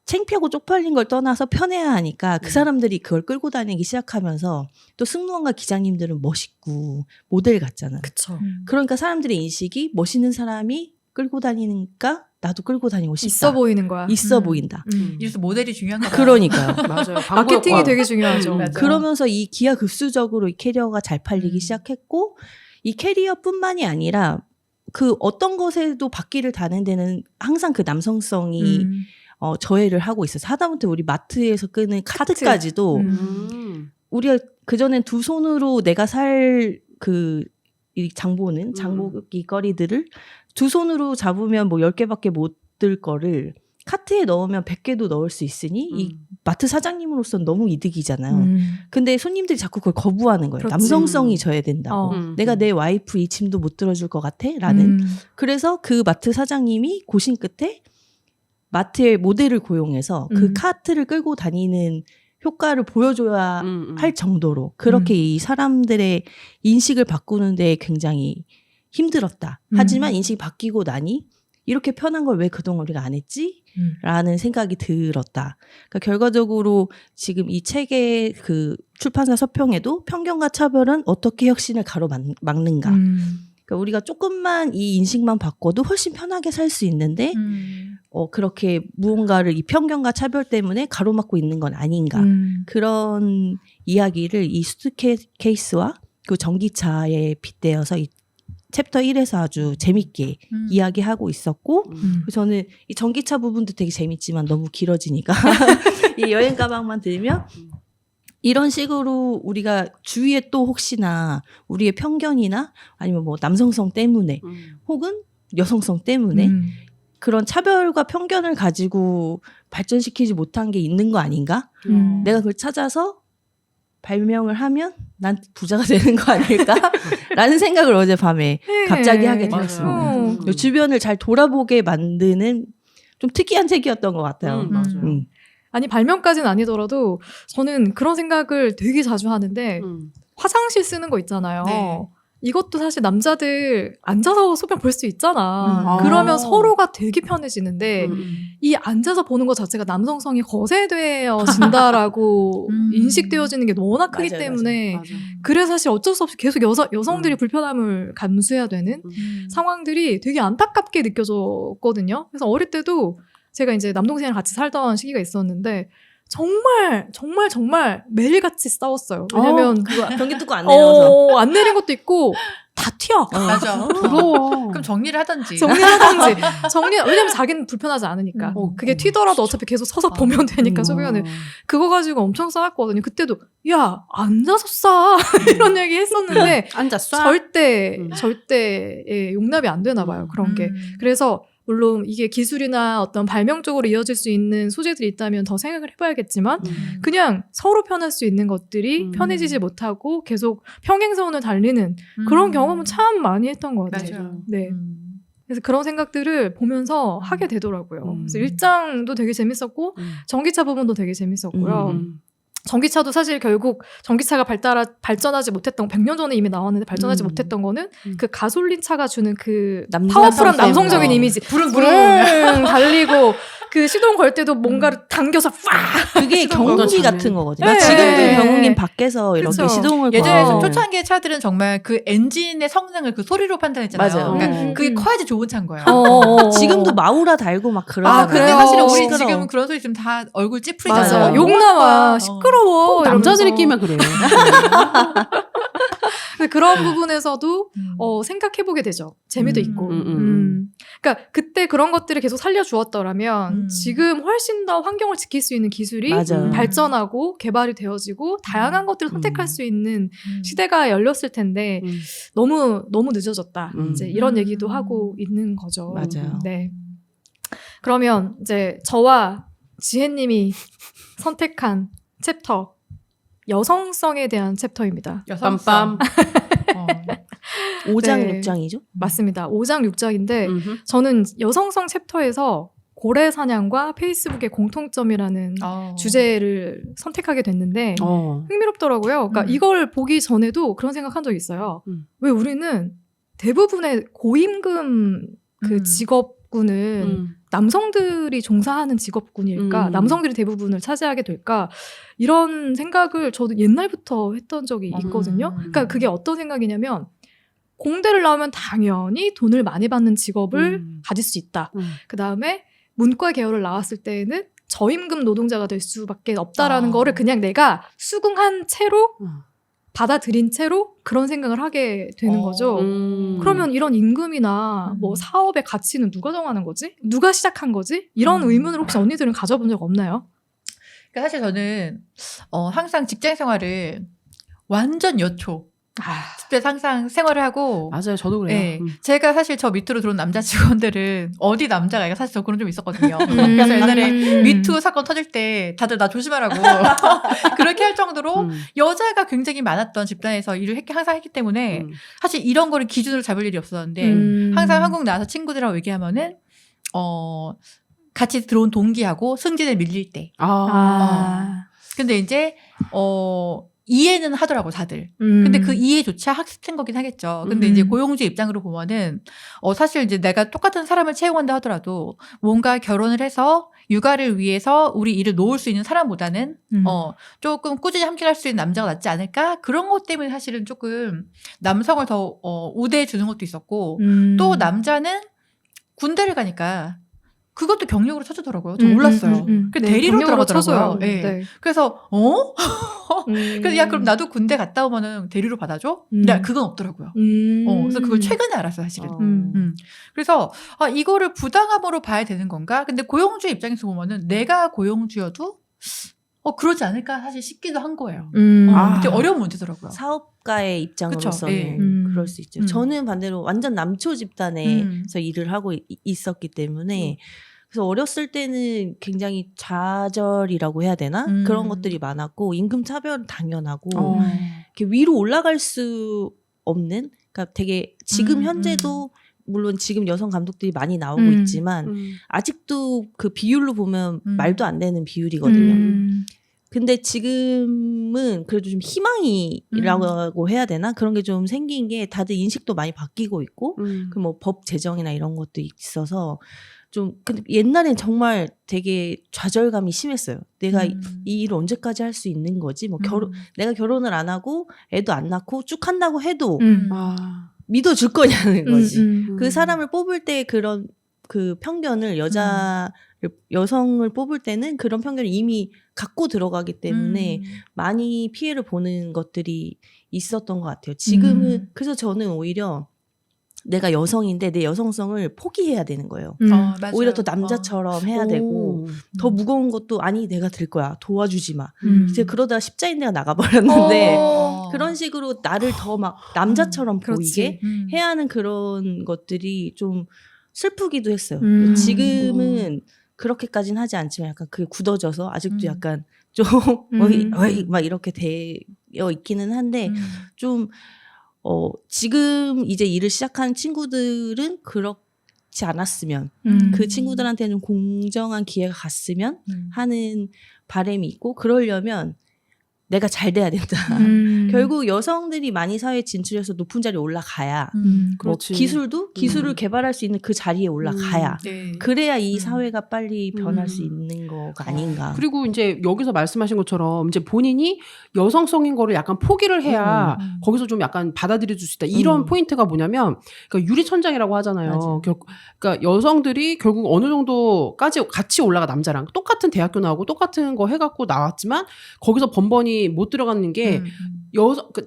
창피하고 쪽팔린 걸 떠나서 편해야 하니까 그 사람들이 그걸 끌고 다니기 시작하면서 또 승무원과 기장님들은 멋있고 모델 같잖아요. 그쵸. 그러니까 사람들의 인식이 멋있는 사람이 끌고 다니니까 나도 끌고 다니고 싶다. 있어 보이는 거야. 있어 보인다. 이래서 모델이 중요한가 봐요. 그러니까요. 맞아요. 마케팅이 되게 중요하죠. 맞아요. 그러면서 이 기하급수적으로 이 캐리어가 잘 팔리기 시작했고 이 캐리어뿐만이 아니라 그 어떤 것에도 바퀴를 다는 데는 항상 그 남성성이 저해를 하고 있어서 하다못해 우리 마트에서 끄는 카트까지도 우리가 그전엔 두 손으로 내가 살 이 장보기 거리들을 두 손으로 잡으면 뭐 10개밖에 못 들 거를 카트에 넣으면 100개도 넣을 수 있으니 이 마트 사장님으로서는 너무 이득이잖아요. 근데 손님들이 자꾸 그걸 거부하는 거예요. 그렇지. 남성성이 저해된다고. 내가 내 와이프 이 짐도 못 들어줄 것 같아? 라는. 그래서 그 마트 사장님이 고심 끝에 마트의 모델을 고용해서 그 카트를 끌고 다니는 효과를 보여줘야 할 정도로 그렇게 이 사람들의 인식을 바꾸는 데 굉장히 힘들었다. 하지만 인식이 바뀌고 나니 이렇게 편한 걸 왜 그동안 우리가 안 했지? 라는 생각이 들었다. 그러니까 결과적으로 지금 이 책의 그 출판사 서평에도 편견과 차별은 어떻게 혁신을 가로막는가. 그러니까 우리가 조금만 이 인식만 바꿔도 훨씬 편하게 살 수 있는데 그렇게 무언가를 이 편견과 차별 때문에 가로막고 있는 건 아닌가. 그런 이야기를 이 수트 케이스와 그 전기차에 빗대어서 이 챕터 1에서 아주 재밌게 이야기하고 있었고 저는 이 전기차 부분도 되게 재밌지만 너무 길어지니까 이 여행 가방만 들면 이런 식으로 우리가 주위에 또 혹시나 우리의 편견이나 아니면 뭐 남성성 때문에 혹은 여성성 때문에 그런 차별과 편견을 가지고 발전시키지 못한 게 있는 거 아닌가? 내가 그걸 찾아서 발명을 하면 난 부자가 되는 거 아닐까? 라는 생각을 어젯밤에 갑자기 하게 되었습니다. 주변을 잘 돌아보게 만드는 좀 특이한 책이었던 것 같아요. 맞아요. 아니 발명까지는 아니더라도 저는 그런 생각을 되게 자주 하는데 화장실 쓰는 거 있잖아요. 네. 이것도 사실 남자들 앉아서 소변 볼 수 있잖아. 그러면 서로가 되게 편해지는데 이 앉아서 보는 것 자체가 남성성이 거세되어진다라고 인식되어지는 게 워낙 크기 맞아요, 때문에 맞아요. 그래서 사실 어쩔 수 없이 계속 여성들이 불편함을 감수해야 되는 상황들이 되게 안타깝게 느껴졌거든요. 그래서 어릴 때도 제가 이제 남동생이랑 같이 살던 시기가 있었는데 정말 매일같이 싸웠어요. 왜냐면 그거 변기 뚫고 안 내려서. 안 내린 것도 있고 다 튀어. 맞아. 부러워. 그럼 정리를 하던지. 왜냐면 자기는 불편하지 않으니까. 그게 튀더라도 어차피 계속 서서 보면 되니까 소변을. 그거 가지고 엄청 싸웠거든요. 그때도 야 앉아서 싸 이런 얘기 했었는데 앉았어. 절대 용납이 안 되나 봐요. 그런 게. 그래서 물론 이게 기술이나 어떤 발명 쪽으로 이어질 수 있는 소재들이 있다면 더 생각을 해봐야겠지만 그냥 서로 편할 수 있는 것들이 편해지지 못하고 계속 평행선을 달리는 그런 경험은 참 많이 했던 것 같아요. 맞아요. 네. 그래서 그런 생각들을 보면서 하게 되더라고요. 그래서 일장도 되게 재밌었고 전기차 부분도 되게 재밌었고요. 전기차도 사실 결국 전기차가 발전하지 못했던 100년 전에 이미 나왔는데 발전하지 못했던 거는 그 가솔린 차가 주는 그 파워풀한 남성적인 이미지 부릉부릉 달리고 그 시동 걸 때도 뭔가를 당겨서 팍 그게 경운기 같은 거거든요. 네. 지금도 경운기 밖에서 이렇게 그쵸. 시동을 예전에 걸어. 초창기의 차들은 정말 그 엔진의 성능을 그 소리로 판단했잖아요. 맞아요. 그러니까 그게 커야지 좋은 차인 거예요. 지금도 마우라 달고 막 그러잖아요. 근데 그래요? 사실은 우리 시끄러워. 지금 그런 소리 지금 다 얼굴 맞아. 찌푸리잖아요. 욕 나와. 시끄러워. 남자들끼리만 그래요. 근데 그런 부분에서도 생각해보게 되죠. 재미도 있고. 그러니까 그때 그런 것들을 계속 살려주었더라면 지금 훨씬 더 환경을 지킬 수 있는 기술이 맞아요. 발전하고 개발이 되어지고 다양한 것들을 선택할 수 있는 시대가 열렸을 텐데 너무 늦어졌다. 이제 이런 얘기도 하고 있는 거죠. 맞아요. 네. 그러면 이제 저와 지혜님이 선택한 챕터 여성성에 대한 챕터입니다. 여성성. 5장 네. 6장이죠? 맞습니다. 5장 6장인데 저는 여성성 챕터에서 고래 사냥과 페이스북의 공통점이라는 주제를 선택하게 됐는데 흥미롭더라고요. 그러니까 이걸 보기 전에도 그런 생각한 적이 있어요. 왜 우리는 대부분의 고임금 그 직업군은 남성들이 종사하는 직업군일까? 남성들이 대부분을 차지하게 될까? 이런 생각을 저도 옛날부터 했던 적이 있거든요. 그러니까 그게 어떤 생각이냐면 공대를 나오면 당연히 돈을 많이 받는 직업을 가질 수 있다. 그 다음에 문과 계열을 나왔을 때에는 저임금 노동자가 될 수밖에 없다라는 거를 그냥 내가 수긍한 채로 받아들인 채로 그런 생각을 하게 되는 거죠. 그러면 이런 임금이나 뭐 사업의 가치는 누가 정하는 거지? 누가 시작한 거지? 이런 의문을 혹시 언니들은 가져본 적 없나요? 그러니까 사실 저는 항상 직장 생활을 완전 여초. 집에서 항상 생활을 하고. 맞아요. 저도 그래요. 네. 제가 사실 저 밑으로 들어온 남자 직원들은 어디 남자가 사실 저 그런 좀 있었거든요. 그래서 옛날에 미투 사건 터질 때 다들 나 조심하라고 그렇게 할 정도로 여자가 굉장히 많았던 집단에서 일을 항상 했기 때문에 사실 이런 거를 기준으로 잡을 일이 없었는데 항상 한국 나와서 친구들하고 얘기하면은 같이 들어온 동기하고 승진을 밀릴 때. 근데 이제 이해는 하더라고 다들. 근데 그 이해조차 학습된 거긴 하겠죠. 근데 이제 고용주 입장으로 보면은 사실 이제 내가 똑같은 사람을 채용한다 하더라도 뭔가 결혼을 해서 육아를 위해서 우리 일을 놓을 수 있는 사람보다는 조금 꾸준히 함께 할 수 있는 남자가 낫지 않을까? 그런 것 때문에 사실은 조금 남성을 더 우대해 주는 것도 있었고 또 남자는 군대를 가니까 그것도 경력으로 쳐주더라고요. 저 몰랐어요. 그 네, 대리로 경력으로 들어가더라고요. 쳐줘요. 네. 네. 그래서 그래서 야 그럼 나도 군대 갔다 오면은 대리로 받아줘? 야 그건 없더라고요. 그래서 그걸 최근에 알았어요, 사실은. 그래서 이거를 부당함으로 봐야 되는 건가? 근데 고용주 입장에서 보면은 내가 고용주여도 그러지 않을까 사실 싶기도 한 거예요. 되게 어려운 문제더라고요. 사업가의 입장으로서는 네. 그럴 수 있죠. 저는 반대로 완전 남초 집단에서 일을 하고 있었기 때문에 그래서 어렸을 때는 굉장히 좌절이라고 해야 되나? 그런 것들이 많았고 임금 차별은 당연하고 이렇게 위로 올라갈 수 없는 그러니까 되게 지금 현재도 물론 지금 여성 감독들이 많이 나오고 있지만 아직도 그 비율로 보면 말도 안 되는 비율이거든요. 근데 지금은 그래도 좀 희망이라고 해야 되나? 그런 게 좀 생긴 게 다들 인식도 많이 바뀌고 있고 그 뭐 법 제정이나 이런 것도 있어서 좀 근데 옛날엔 정말 되게 좌절감이 심했어요. 내가 이 일을 언제까지 할 수 있는 거지? 뭐 내가 결혼을 안 하고 애도 안 낳고 쭉 한다고 해도 믿어줄 거냐는 거지. 그 사람을 뽑을 때 그런 그 편견을 여성을 뽑을 때는 그런 편견을 이미 갖고 들어가기 때문에 많이 피해를 보는 것들이 있었던 것 같아요. 지금은 그래서 저는 오히려 내가 여성인데 내 여성성을 포기해야 되는 거예요. 오히려 더 남자처럼 해야 되고 더 무거운 것도 아니 내가 들 거야 도와주지 마. 이제 그러다가 십자인대가 나가버렸는데 그런 식으로 나를 더 막 남자처럼 보이게 해야 하는 그런 것들이 좀 슬프기도 했어요. 지금은 그렇게까지는 하지 않지만 약간 그게 굳어져서 아직도 약간 좀 어이 막 이렇게 되어 있기는 한데 좀 지금 이제 일을 시작한 친구들은 그렇지 않았으면 그 친구들한테는 공정한 기회가 갔으면 하는 바람이 있고 그러려면 내가 잘 돼야 된다. 결국 여성들이 많이 사회에 진출해서 높은 자리에 올라가야 뭐 기술을 개발할 수 있는 그 자리에 올라가야 그래야 이 사회가 빨리 변할 수 있는 거가 아닌가. 그리고 이제 여기서 말씀하신 것처럼 이제 본인이 여성성인 거를 약간 포기를 해야 거기서 좀 약간 받아들여 줄 수 있다. 이런 포인트가 뭐냐면 그러니까 유리천장이라고 하잖아요. 그러니까 여성들이 결국 어느 정도까지 같이 올라가 남자랑 똑같은 대학교 나오고 똑같은 거 해갖고 나왔지만 거기서 번번이 못 들어가는 게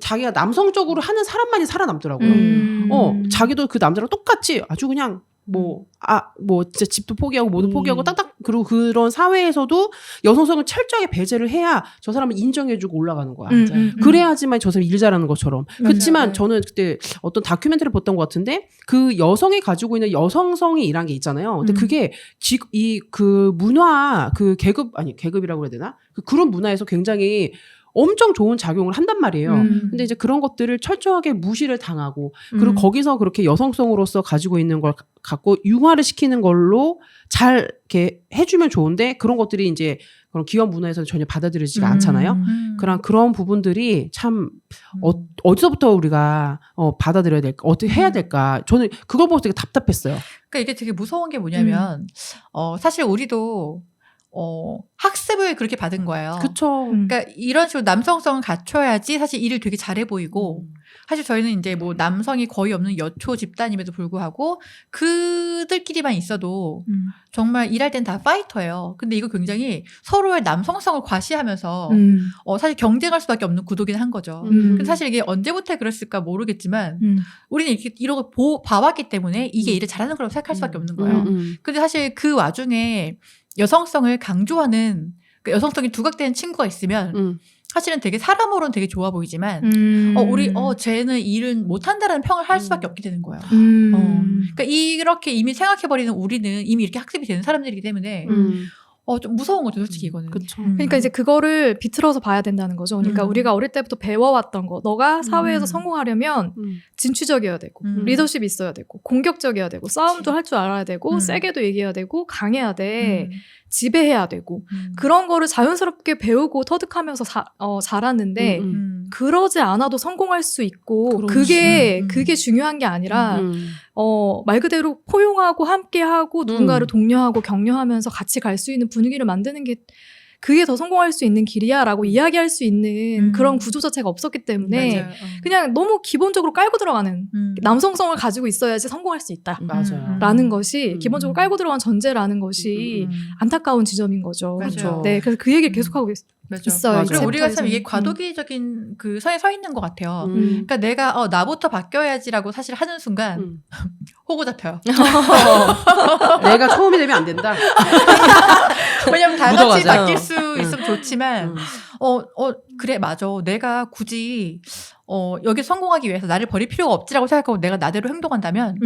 자기가 남성적으로 하는 사람만이 살아남더라고요. 자기도 그 남자랑 똑같이 아주 그냥 진짜 집도 포기하고 뭐도 포기하고 딱딱 그리고 그런 사회에서도 여성성을 철저하게 배제를 해야 저 사람을 인정해주고 올라가는 거야. 그래야지만 저 사람이 일 잘하는 것처럼. 그렇지만 저는 그때 어떤 다큐멘터리를 봤던 것 같은데 그 여성이 가지고 있는 여성성이란 게 있잖아요. 근데 그게 그 문화 그 계급이라고 해야 되나? 그런 문화에서 굉장히 엄청 좋은 작용을 한단 말이에요. 근데 이제 그런 것들을 철저하게 무시를 당하고 그리고 거기서 그렇게 여성성으로서 가지고 있는 걸 갖고 융화를 시키는 걸로 잘 이렇게 해주면 좋은데 그런 것들이 이제 그런 기업 문화에서는 전혀 받아들여지지가 않잖아요. 그런 부분들이 참 어디서부터 우리가 받아들여야 될까, 어떻게 해야 될까. 저는 그걸 보고 되게 답답했어요. 그러니까 이게 되게 무서운 게 뭐냐면 사실 우리도 학습을 그렇게 받은 거예요. 그쵸. 그러니까 이런 식으로 남성성을 갖춰야지 사실 일을 되게 잘해 보이고 사실 저희는 이제 뭐 남성이 거의 없는 여초 집단임에도 불구하고 그들끼리만 있어도 정말 일할 땐 다 파이터예요. 근데 이거 굉장히 서로의 남성성을 과시하면서 사실 경쟁할 수밖에 없는 구도긴 한 거죠. 근데 사실 이게 언제부터 그랬을까 모르겠지만 우리는 이렇게 이러고 봐왔기 때문에 이게 일을 잘하는 거라고 생각할 수밖에 없는 거예요. 근데 사실 그 와중에 여성성을 강조하는 그러니까 여성성이 두각되는 친구가 있으면 사실은 되게 사람으로는 되게 좋아 보이지만 쟤는 일은 못한다라는 평을 할 수밖에 없게 되는 거예요. 그러니까 이렇게 이미 생각해버리는 우리는 이미 이렇게 학습이 되는 사람들이기 때문에 좀 무서운 거죠, 솔직히 이거는. 그쵸. 그러니까 이제 그거를 비틀어서 봐야 된다는 거죠. 그러니까 우리가 어릴 때부터 배워왔던 거. 너가 사회에서 성공하려면 진취적이어야 되고, 리더십이 있어야 되고, 공격적이어야 되고, 싸움도 할 줄 알아야 되고, 세게도 얘기해야 되고, 강해야 돼. 지배해야 되고 그런 거를 자연스럽게 배우고 터득하면서 자랐는데 그러지 않아도 성공할 수 있고 그게 중요한 게 아니라 말 그대로 포용하고 함께하고 누군가를 독려하고 격려하면서 같이 갈 수 있는 분위기를 만드는 게 그게 더 성공할 수 있는 길이야라고 이야기할 수 있는 그런 구조 자체가 없었기 때문에 그냥 너무 기본적으로 깔고 들어가는 남성성을 가지고 있어야지 성공할 수 있다. 라는 것이 기본적으로 깔고 들어간 전제라는 것이 안타까운 지점인 거죠. 맞아요. 네, 그래서 그 얘기를 계속하고 있어요. 그리고 우리가 참 이게 과도기적인 그 선에 서 있는 것 같아요. 그러니까 내가 나부터 바뀌어야지라고 사실 하는 순간 호구 잡혀요. 내가 처음이 되면 안 된다. 왜냐면 다 같이 묻어가자. 바뀔 수 있으면 좋지만 그래 맞아. 내가 굳이 여기 성공하기 위해서 나를 버릴 필요가 없지라고 생각하고 내가 나대로 행동한다면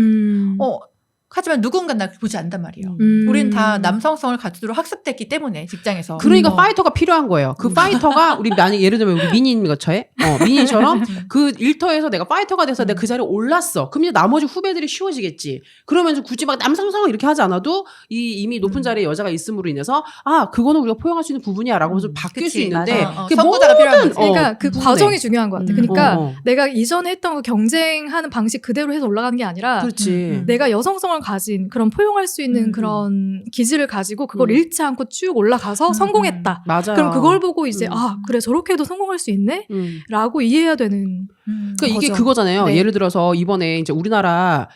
하지만 누군가 나 보지 않단 말이에요. 우린 다 남성성을 가지도록 학습됐기 때문에 직장에서. 그러니까 파이터가 필요한 거예요. 그 파이터가 우리 만약 예를 들면 우리 민인 것처럼 민인처럼 그 일터에서 내가 파이터가 돼서 내가 그 자리에 올랐어. 그럼 이제 나머지 후배들이 쉬워지겠지. 그러면 좀 굳이 막 남성성 이렇게 하지 않아도 이미 높은 자리에 여자가 있음으로 인해서 그거는 우리가 포용할 수 있는 부분이야라고 좀 바뀔 수 있는데 그 선구자가 필요한 거지. 그러니까 그 과정이 중요한 것 같아. 그러니까 내가 이전에 했던 거 경쟁하는 방식 그대로 해서 올라가는 게 아니라 그렇지. 내가 여성성을 가진 그런 포용할 수 있는 그런 기질을 가지고 그걸 잃지 않고 쭉 올라가서 성공했다. 맞아요. 그럼 그걸 보고 이제 그래 저렇게 해도 성공할 수 있네? 라고 이해해야 되는 그러니까 이게 그거잖아요. 네. 예를 들어서 이번에 이제 우리나라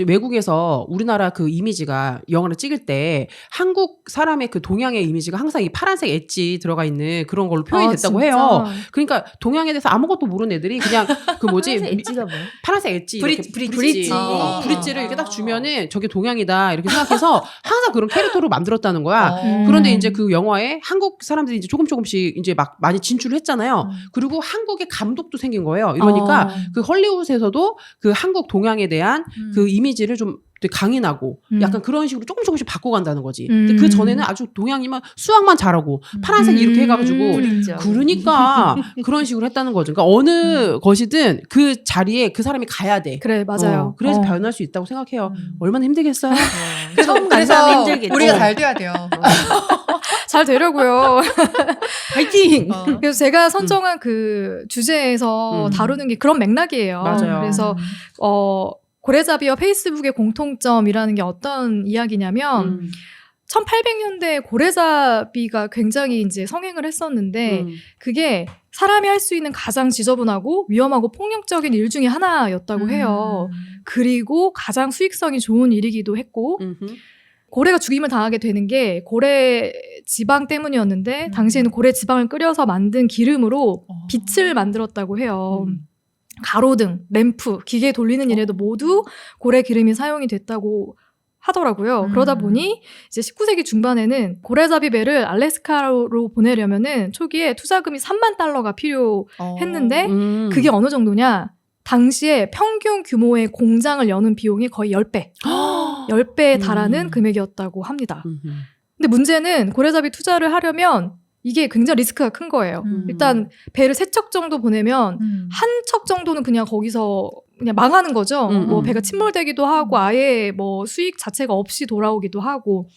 외국에서 우리나라 그 이미지가 영화를 찍을 때 한국 사람의 그 동양의 이미지가 항상 이 파란색 엣지 들어가 있는 그런 걸로 표현이 됐다고 진짜? 해요. 그러니까 동양에 대해서 아무것도 모르는 애들이 그냥 파란색 엣지가 뭐야? 파란색 엣지 브릿지. 브릿지를 이렇게 딱 주면은 저게 동양이다 이렇게 생각해서 항상 그런 캐릭터로 만들었다는 거야. 그런데 이제 그 영화에 한국 사람들이 이제 조금씩 이제 막 많이 진출을 했잖아요. 그리고 한국의 감독도 생긴 거예요. 이러니까 그 헐리우드에서도 그 한국 동양에 대한 그 이미지를 좀 되게 강인하고 약간 그런 식으로 조금씩 바꿔간다는 거지. 근데 그 전에는 아주 동양이면 수학만 잘하고 파란색 이렇게 해가지고 그러니까 그런 식으로 했다는 거죠. 그러니까 어느 것이든 그 자리에 그 사람이 가야 돼. 그래 맞아요. 그래서 변할 수 있다고 생각해요. 얼마나 힘들겠어요. 그래서 우리가 잘 돼야 돼요. 잘 되려고요. 파이팅! 그래서 제가 선정한 그 주제에서 다루는 게 그런 맥락이에요. 맞아요. 그래서 고래잡이와 페이스북의 공통점이라는 게 어떤 이야기냐면 1800년대에 고래잡이가 굉장히 이제 성행을 했었는데 그게 사람이 할 수 있는 가장 지저분하고 위험하고 폭력적인 일 중에 하나였다고 해요. 그리고 가장 수익성이 좋은 일이기도 했고 고래가 죽임을 당하게 되는 게 고래 지방 때문이었는데 당시에는 고래 지방을 끓여서 만든 기름으로 빛을 만들었다고 해요. 가로등, 램프, 기계 돌리는 일에도 모두 고래 기름이 사용이 됐다고 하더라고요. 그러다 보니 이제 19세기 중반에는 고래잡이 배를 알래스카로 보내려면은 초기에 투자금이 3만 달러가 필요했는데 그게 어느 정도냐? 당시에 평균 규모의 공장을 여는 비용이 거의 10배. 10배에 달하는 금액이었다고 합니다. 근데 문제는 고래잡이 투자를 하려면 이게 굉장히 리스크가 큰 거예요. 일단 배를 3척 정도 보내면 한 척 정도는 그냥 거기서 그냥 망하는 거죠. 뭐 배가 침몰되기도 하고 아예 뭐 수익 자체가 없이 돌아오기도 하고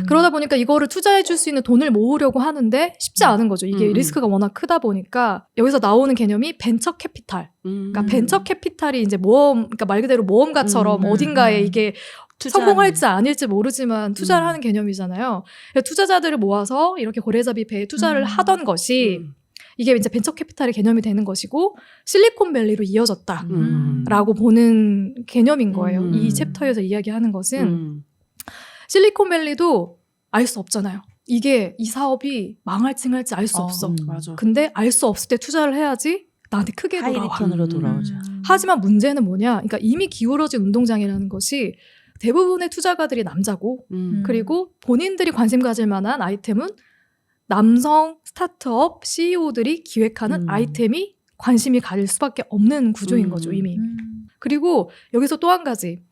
그러다 보니까 이거를 투자해 줄 수 있는 돈을 모으려고 하는데 쉽지 않은 거죠. 이게 리스크가 워낙 크다 보니까 여기서 나오는 개념이 벤처 캐피탈. 그러니까 벤처 캐피탈이 이제 모험, 그러니까 말 그대로 모험가처럼 어딘가에 이게 성공할지 아닐지 모르지만 투자를 하는 개념이잖아요. 투자자들을 모아서 이렇게 고래잡이 배에 투자를 하던 것이 이게 이제 벤처 캐피탈의 개념이 되는 것이고 실리콘밸리로 이어졌다라고 보는 개념인 거예요. 이 챕터에서 이야기하는 것은 실리콘밸리도 알 수 없잖아요. 이게 이 사업이 망할지 할지 알 수 없어. 맞아. 근데 알 수 없을 때 투자를 해야지 나한테 크게 돌아와. 하이리턴으로 돌아오죠. 하지만 문제는 뭐냐? 그러니까 이미 기울어진 운동장이라는 것이 대부분의 투자가들이 남자고 그리고 본인들이 관심 가질 만한 아이템은 남성 스타트업 CEO들이 기획하는 아이템이 관심이 가질 수밖에 없는 구조인 거죠, 이미. 그리고 여기서 또 한 가지.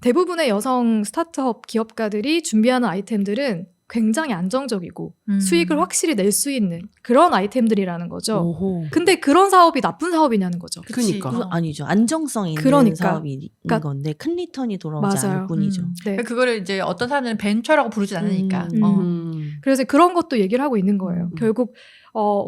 대부분의 여성 스타트업 기업가들이 준비하는 아이템들은 굉장히 안정적이고 수익을 확실히 낼 수 있는 그런 아이템들이라는 거죠. 오호. 근데 그런 사업이 나쁜 사업이냐는 거죠. 그러니까. 그건 아니죠. 안정성 있는 그러니까. 사업인 건데 큰 리턴이 돌아오지 않을 뿐이죠. 네. 그거를 이제 어떤 사람들은 벤처라고 부르진 않으니까. 그래서 그런 것도 얘기를 하고 있는 거예요. 결국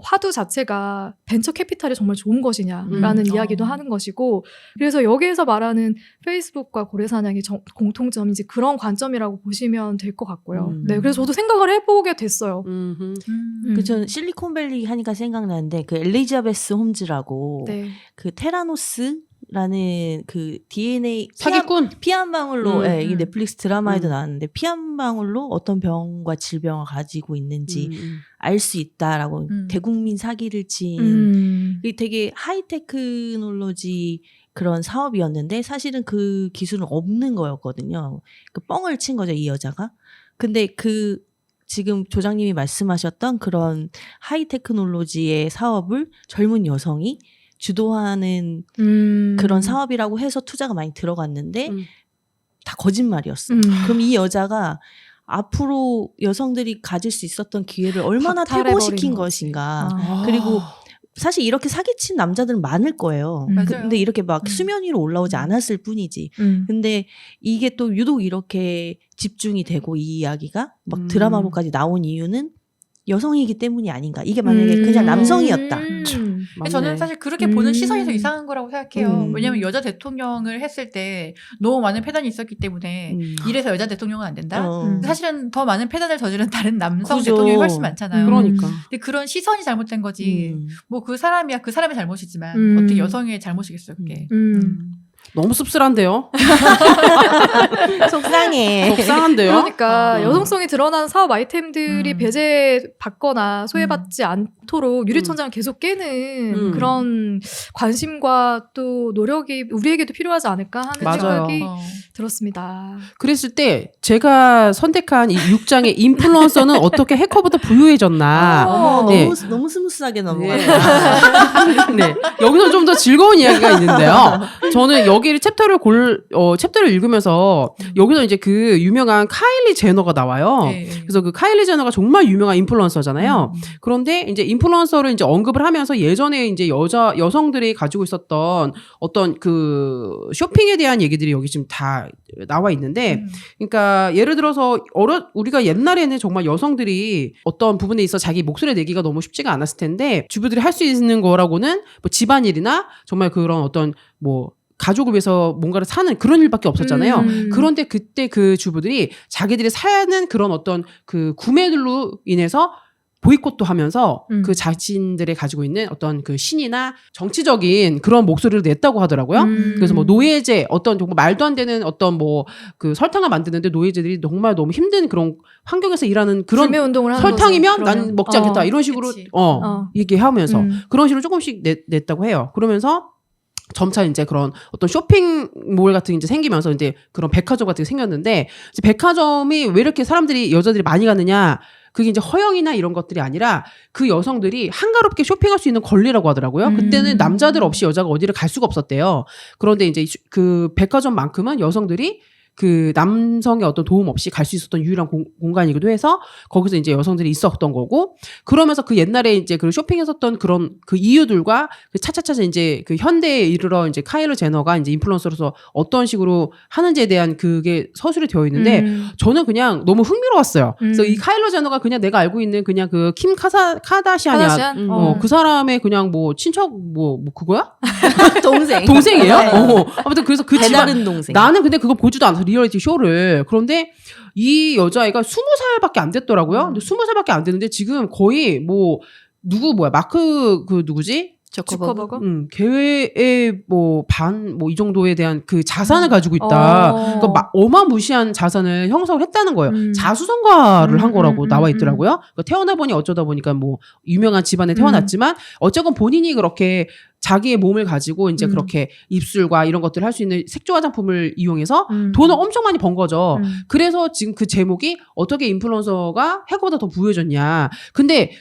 화두 자체가 벤처 캐피탈이 정말 좋은 것이냐라는 이야기도 하는 것이고 그래서 여기에서 말하는 페이스북과 고래사냥의 공통점이 이제 그런 관점이라고 보시면 될 것 같고요. 네, 그래서 저도 생각을 해보게 됐어요. 그 전 실리콘밸리 하니까 생각나는데 그 엘리자베스 홈즈라고 네. 그 테라노스라는 그 DNA 사기꾼. 피 한 방울로 이 넷플릭스 드라마에도 나왔는데 피 한 방울로 어떤 병과 질병을 가지고 있는지 알 수 있다라고 대국민 사기를 친 되게 하이테크놀로지 그런 사업이었는데 사실은 그 기술은 없는 거였거든요. 그 뻥을 친 거죠, 이 여자가. 근데 그 지금 조장님이 말씀하셨던 그런 하이테크놀로지의 사업을 젊은 여성이 주도하는 그런 사업이라고 해서 투자가 많이 들어갔는데 다 거짓말이었어. 그럼 이 여자가 앞으로 여성들이 가질 수 있었던 기회를 얼마나 퇴보시킨 것인가. 그리고 사실 이렇게 사기친 남자들은 많을 거예요. 근데 이렇게 막 수면 위로 올라오지 않았을 뿐이지. 근데 이게 또 유독 이렇게 집중이 되고 이 이야기가 막 드라마로까지 나온 이유는 여성이기 때문이 아닌가. 이게 만약에 그냥 남성이었다. 저는 사실 그렇게 보는 시선이 더 이상한 거라고 생각해요. 왜냐하면 여자 대통령을 했을 때 너무 많은 패단이 있었기 때문에 이래서 여자 대통령은 안 된다. 사실은 더 많은 패단을 저지른 다른 남성 그죠. 대통령이 훨씬 많잖아요. 그러니까. 근데 그런 시선이 잘못된 거지. 뭐 그 사람이야 그 사람의 잘못이지만 어떻게 여성의 잘못이겠어요 그게. 너무 씁쓸한데요? 속상해. 속상한데요? 그러니까 여성성이 드러나는 사업 아이템들이 배제받거나 소외받지 않도록 유리천장을 계속 깨는 그런 관심과 또 노력이 우리에게도 필요하지 않을까 하는 맞아요. 생각이 들었습니다. 그랬을 때 제가 선택한 이 6장의 인플루언서는 어떻게 해커보다 부유해졌나. 어머, 네. 너무 스무스하게 넘어가요. 네. 여기서 좀 더 즐거운 이야기가 있는데요. 저는 여기를 챕터를 읽으면서 여기서 이제 그 유명한 카일리 제너가 나와요. 네. 그래서 그 카일리 제너가 정말 유명한 인플루언서잖아요. 그런데 이제 인플루언서를 이제 언급을 하면서 예전에 이제 여성들이 가지고 있었던 어떤 그 쇼핑에 대한 얘기들이 여기 지금 다 나와 있는데, 그러니까 예를 들어서 우리가 옛날에는 정말 여성들이 어떤 부분에 있어 자기 목소리 내기가 너무 쉽지가 않았을 텐데 주부들이 할 수 있는 거라고는 뭐 집안일이나 정말 그런 어떤 뭐 가족을 위해서 뭔가를 사는 그런 일밖에 없었잖아요. 그런데 그때 그 주부들이 자기들이 사는 그런 어떤 그 구매들로 인해서 보이콧도 하면서 그 자신들이 가지고 있는 어떤 그 신이나 정치적인 그런 목소리를 냈다고 하더라고요. 그래서 뭐 노예제 어떤 정말 말도 안 되는 어떤 뭐 그 설탕을 만드는데 노예제들이 정말 너무 힘든 그런 환경에서 일하는 그런 운동을 하는 설탕이면 거죠, 난 그러면. 먹지 않겠다 이런 식으로 그치. 얘기하면서 그런 식으로 조금씩 냈다고 해요. 그러면서 점차 이제 그런 어떤 쇼핑몰 같은 게 이제 생기면서 이제 그런 백화점 같은 게 생겼는데 이제 백화점이 왜 이렇게 여자들이 많이 가느냐. 그게 이제 허영이나 이런 것들이 아니라 그 여성들이 한가롭게 쇼핑할 수 있는 권리라고 하더라고요. 그때는 남자들 없이 여자가 어디를 갈 수가 없었대요. 그런데 이제 그 백화점만큼은 여성들이 그 남성의 어떤 도움 없이 갈 수 있었던 유일한 공간이기도 해서 거기서 이제 여성들이 있었던 거고 그러면서 그 옛날에 이제 그 쇼핑했었던 그런 그 이유들과 그 차차차 이제 그 현대에 이르러 이제 카일리 제너가 이제 인플루언서로서 어떤 식으로 하는지에 대한 그게 서술이 되어 있는데 저는 그냥 너무 흥미로웠어요. 그래서 이 카일리 제너가 그냥 내가 알고 있는 그냥 그 킴 카다시안이야. 그 사람의 그냥 뭐 친척 뭐 그거야? 동생이에요? 네. 아무튼 그래서 그 집안 동생. 나는 근데 그거 보지도 않아서 리얼리티 쇼를. 그런데 이 여자애가 20살밖에 안 됐더라고요. 근데 20살밖에 안 됐는데 지금 거의 뭐 마크 그 누구지? 주커버거? 걔의 뭐 이 정도에 대한 그 자산을 가지고 있다. 그러니까 어마무시한 자산을 형성을 했다는 거예요. 자수성가를 한 거라고 나와 있더라고요. 그러니까 태어나 보니 어쩌다 보니까 뭐 유명한 집안에 태어났지만 어쨌건 본인이 그렇게 자기의 몸을 가지고 이제 그렇게 입술과 이런 것들을 할 수 있는 색조 화장품을 이용해서 돈을 엄청 많이 번 거죠. 그래서 지금 그 제목이 어떻게 인플루언서가 해커보다 더 부유해졌냐. 근데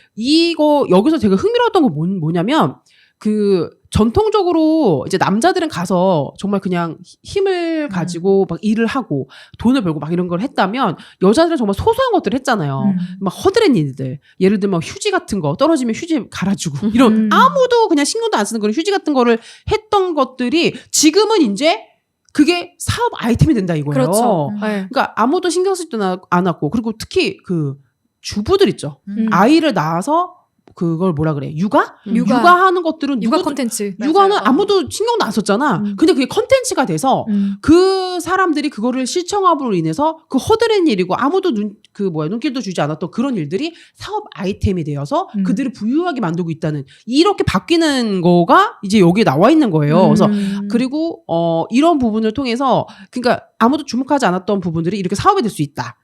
여기서 제가 흥미로웠던 건 뭐냐면 그 전통적으로 이제 남자들은 가서 정말 그냥 힘을 가지고 막 일을 하고 돈을 벌고 막 이런 걸 했다면 여자들은 정말 소소한 것들을 했잖아요. 막 허드렛 일들. 예를 들면 휴지 같은 거 떨어지면 휴지 갈아주고 이런 아무도 그냥 신경도 안 쓰는 그런 휴지 같은 거를 했던 것들이 지금은 이제 그게 사업 아이템이 된다 이거예요. 그렇죠. 그러니까 아무도 신경 쓰지도 않았고 그리고 특히 그 주부들 있죠. 아이를 낳아서 그걸 뭐라 그래? 육아하는 것들은 육아 콘텐츠. 육아는 아무도 신경도 안 썼잖아. 근데 그게 콘텐츠가 돼서 그 사람들이 그거를 실청함으로 인해서 그 허드렛 일이고 아무도 눈길도 주지 않았던 그런 일들이 사업 아이템이 되어서 그들을 부유하게 만들고 있다는 이렇게 바뀌는 거가 이제 여기에 나와 있는 거예요. 그래서 그리고 이런 부분을 통해서 그러니까 아무도 주목하지 않았던 부분들이 이렇게 사업이 될 수 있다.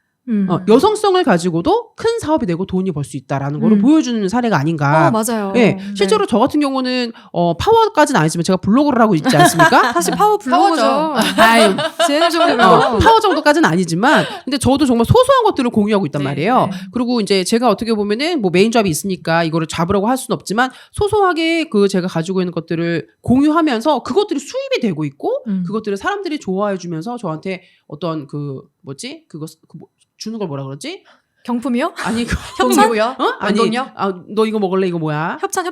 여성성을 가지고도 큰 사업이 되고 돈이 벌 수 있다라는 거를 보여주는 사례가 아닌가. 맞아요. 네, 실제로 저 같은 경우는 파워까지는 아니지만 제가 블로그를 하고 있지 않습니까? 사실 파워 블로거죠. 아유, 제일 정도 파워 정도까지는 아니지만, 근데 저도 정말 소소한 것들을 공유하고 있단 말이에요. 네. 그리고 이제 제가 어떻게 보면은 뭐 메인 잡이 있으니까 이거를 잡으라고 할 수는 없지만 소소하게 그 제가 가지고 있는 것들을 공유하면서 그것들이 수입이 되고 있고 그것들을 사람들이 좋아해주면서 저한테 어떤 주는 걸 뭐라 그러지? 경품이요? 아니, 협찬이고요. 아니, 너 이거 먹을래? 이거 뭐야? 협찬.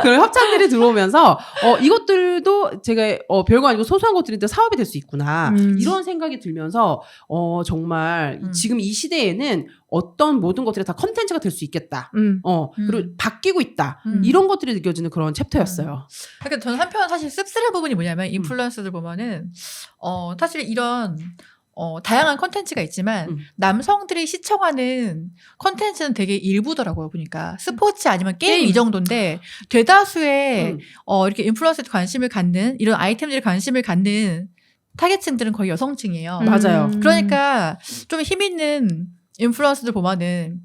그런 협찬들이 들어오면서 이것들도 제가 별거 아니고 소소한 것들인데 사업이 될 수 있구나. 이런 생각이 들면서 정말 지금 이 시대에는 어떤 모든 것들이 다 컨텐츠가 될 수 있겠다. 그리고 바뀌고 있다. 이런 것들이 느껴지는 그런 챕터였어요. 그러니까 저는 한편 사실 씁쓸한 부분이 뭐냐면 인플루언서들 보면은 사실 이런 다양한 컨텐츠가 있지만 남성들이 시청하는 컨텐츠는 되게 일부더라고요. 보니까 스포츠 아니면 게임 이 정도인데 대다수의 이렇게 인플루언서에 관심을 갖는 이런 아이템들에 관심을 갖는 타겟층들은 거의 여성층이에요. 맞아요. 그러니까 좀 힘 있는 인플루언서들 보면은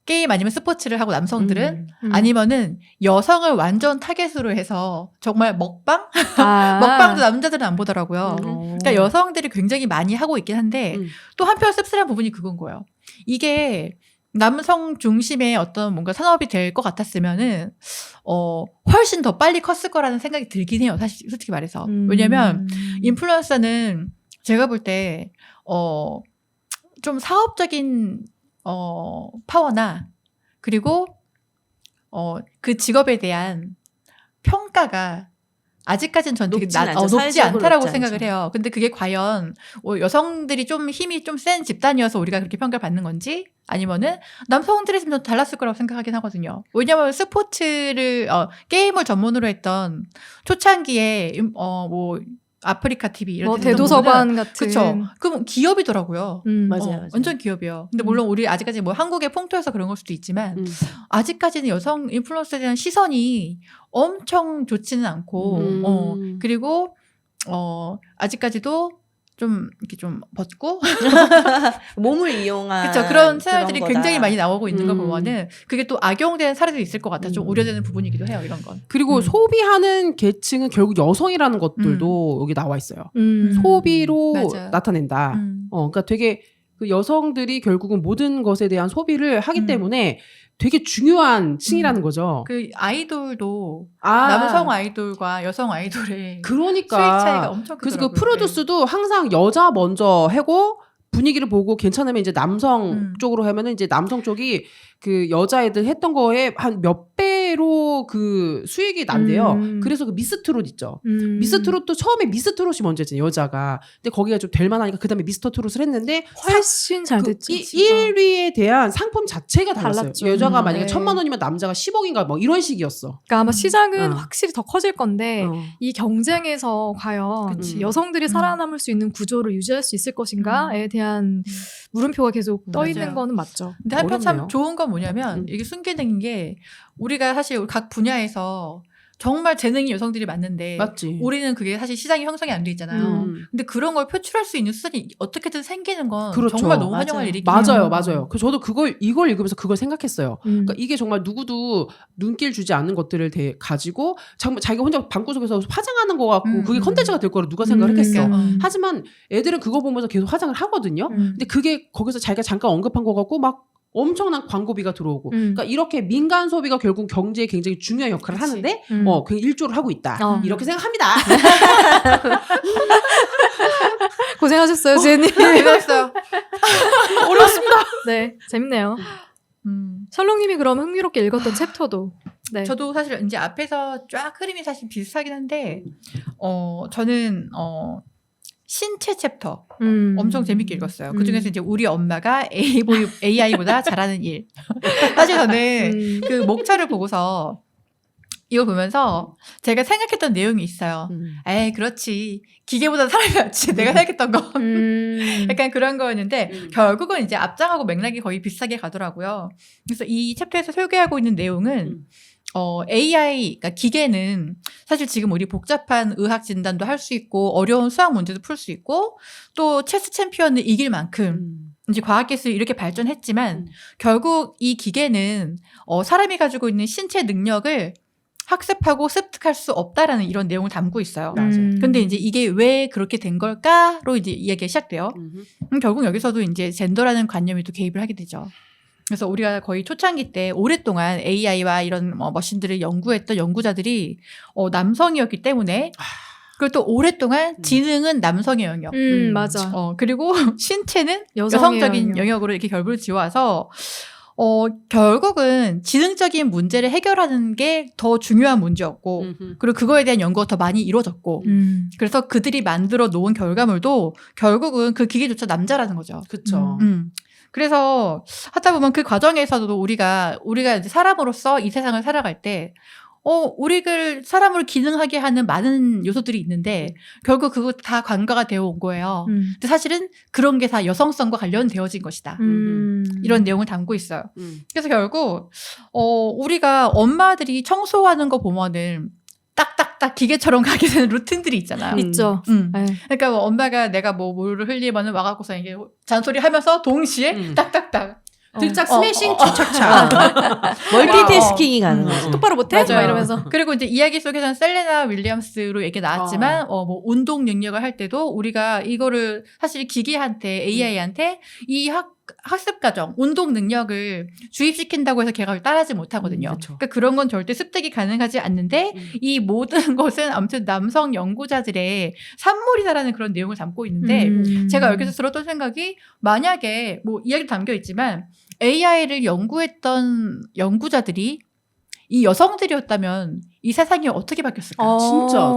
게임 아니면 스포츠를 하고 남성들은 아니면은 여성을 완전 타겟으로 해서 정말 먹방? 먹방도 남자들은 안 보더라고요. 그러니까 여성들이 굉장히 많이 하고 있긴 한데 또 한편 씁쓸한 부분이 그건 거예요. 이게 남성 중심의 어떤 뭔가 산업이 될 것 같았으면은 훨씬 더 빨리 컸을 거라는 생각이 들긴 해요. 사실 솔직히 말해서. 왜냐면 인플루언서는 제가 볼 때 좀 사업적인 파워나 그리고 그 직업에 대한 평가가 아직까지는 전 되게 높지 않다라고 생각을 해요. 근데 그게 과연 여성들이 좀 힘이 좀 센 집단이어서 우리가 그렇게 평가를 받는 건지 아니면은 남성들이 좀 더 달랐을 거라고 생각하긴 하거든요. 왜냐면 스포츠를 게임을 전문으로 했던 초창기에 아프리카 TV 이런 대도서관 같은. 그렇죠. 그럼 기업이더라고요. 맞아요. 완전 기업이요. 근데 물론 우리 아직까지 뭐 한국의 풍토여서 그런 걸 수도 있지만 아직까지는 여성 인플루언서에 대한 시선이 엄청 좋지는 않고 그리고 아직까지도 좀 이렇게 좀 벗고 몸을 이용한 그렇죠. 그런 채널들이 굉장히 많이 나오고 있는 걸 보면은 그게 또 악용되는 사례도 있을 것 같아. 좀 우려되는 부분이기도 해요. 이런 건. 그리고 소비하는 계층은 결국 여성이라는 것들도 여기 나와 있어요. 소비로 맞아. 나타낸다. 그러니까 되게 그 여성들이 결국은 모든 것에 대한 소비를 하기 때문에 되게 중요한 층이라는 거죠. 그 아이돌도 남성 아이돌과 여성 아이돌의 그러니까 수익 차이가 엄청 크더라고요. 그래서 그 프로듀스도 항상 여자 먼저 하고 분위기를 보고 괜찮으면 이제 남성 쪽으로 하면은 이제 남성 쪽이 그 여자애들 했던 거에 한 몇 배로 그 수익이 난대요. 그래서 그 미스트롯 있죠. 미스트롯도 처음에 미스트롯이 먼저였잖아요. 여자가. 근데 거기가 좀 될 만하니까 그다음에 미스터트롯을 했는데 훨씬 잘 됐죠. 1위에 대한 상품 자체가 달랐어요. 달랐죠. 여자가 만약에 네. 1,000만 원이면 남자가 10억인가 뭐 이런 식이었어. 그러니까 아마 시장은 확실히 더 커질 건데 어. 이 경쟁에서 과연 그치. 여성들이 살아남을 수 있는 구조를 유지할 수 있을 것인가에 대한 물음표가 계속 떠 있는 맞아요. 거는 맞죠. 근데 한편 참 어렵네요. 좋은 건 뭐냐면 이게 순기능인 게 우리가 사실 각 분야에서 정말 재능이 여성들이 많은데 맞지. 우리는 그게 사실 시장이 형성이 안 돼 있잖아요. 근데 그런 걸 표출할 수 있는 수단이 어떻게든 생기는 건 그렇죠. 정말 너무 맞아요. 환영할 일이긴 맞아요, 해요. 맞아요. 그 저도 이걸 읽으면서 그걸 생각했어요. 그러니까 이게 정말 누구도 눈길 주지 않는 것들을 가지고 자기가 혼자 방구석에서 화장하는 거 같고 그게 컨텐츠가 될 거라 누가 생각을 했겠어. 하지만 애들은 그거 보면서 계속 화장을 하거든요. 근데 그게 거기서 자기가 잠깐 언급한 거 같고 막 엄청난 광고비가 들어오고. 그러니까 이렇게 민간 소비가 결국 경제에 굉장히 중요한 역할을 그치. 하는데 그 일조를 하고 있다. 이렇게 생각합니다. 고생하셨어요, 지혜님. 대단했어요. 어렵습니다. 네, 재밌네요. 음. 셜록님이 그럼 흥미롭게 읽었던 챕터도. 네. 저도 사실 이제 앞에서 쫙 흐름이 사실 비슷하긴 한데, 저는 신체 챕터 엄청 재밌게 읽었어요. 그 중에서 이제 우리 엄마가 AI보다 잘하는 일. 사실 저는 그 목차를 보고서 이거 보면서 제가 생각했던 내용이 있어요. 에이, 그렇지. 기계보다 사람이 낫지. 내가 생각했던 거. 약간 그런 거였는데, 결국은 이제 앞장하고 맥락이 거의 비슷하게 가더라고요. 그래서 이 챕터에서 소개하고 있는 내용은, AI, 그러니까 기계는 사실 지금 우리 복잡한 의학 진단도 할 수 있고, 어려운 수학 문제도 풀 수 있고, 또 체스 챔피언을 이길 만큼, 이제 과학기술이 이렇게 발전했지만, 결국 이 기계는, 사람이 가지고 있는 신체 능력을 학습하고 습득할 수 없다라는 이런 내용을 담고 있어요. 근데 이제 이게 왜 그렇게 된 걸까로 이제 이야기가 시작돼요. 결국 여기서도 이제 젠더라는 관념이 또 개입을 하게 되죠. 그래서 우리가 거의 초창기 때 오랫동안 AI와 이런 머신들을 연구했던 연구자들이 남성이었기 때문에 그리고 또 오랫동안 지능은 남성의 영역. 맞아. 그리고 신체는 여성의 여성적인 영역. 영역으로 이렇게 결부를 지어와서 결국은 지능적인 문제를 해결하는 게 더 중요한 문제였고, 그리고 그거에 대한 연구가 더 많이 이루어졌고, 그래서 그들이 만들어 놓은 결과물도 결국은 그 기계조차 남자라는 거죠. 그쵸. 그래서 하다 보면 그 과정에서도 우리가 이제 사람으로서 이 세상을 살아갈 때, 우리를 사람으로 기능하게 하는 많은 요소들이 있는데, 결국 그거 다 관가가 되어 온 거예요. 근데 사실은 그런 게 다 여성성과 관련되어진 것이다. 이런 내용을 담고 있어요. 그래서 결국, 우리가 엄마들이 청소하는 거 보면은, 딱딱딱 기계처럼 가게 되는 루틴들이 있잖아요. 있죠. 네. 그러니까 뭐 엄마가 내가 뭐 물을 흘리면은 와갖고서 이게 잔소리 하면서 동시에 딱딱딱. 들짝 스매싱 차차차. 멀티태스킹이 가능하죠. 똑바로 못해? 맞아요. 막 이러면서. 그리고 이제 이야기 속에서는 셀레나 윌리엄스로 얘기 나왔지만, 뭐 운동 능력을 할 때도 우리가 이거를 사실 기계한테, AI한테 이 학습 과정, 운동 능력을 주입시킨다고 해서 걔가 따라하지 못하거든요. 그러니까 그런 건 절대 습득이 가능하지 않는데 이 모든 것은 아무튼 남성 연구자들의 산물이다라는 그런 내용을 담고 있는데 제가 여기서 들었던 생각이 만약에 뭐 이야기 담겨 있지만 AI를 연구했던 연구자들이 이 여성들이었다면 이 세상이 어떻게 바뀌었을까? 진짜.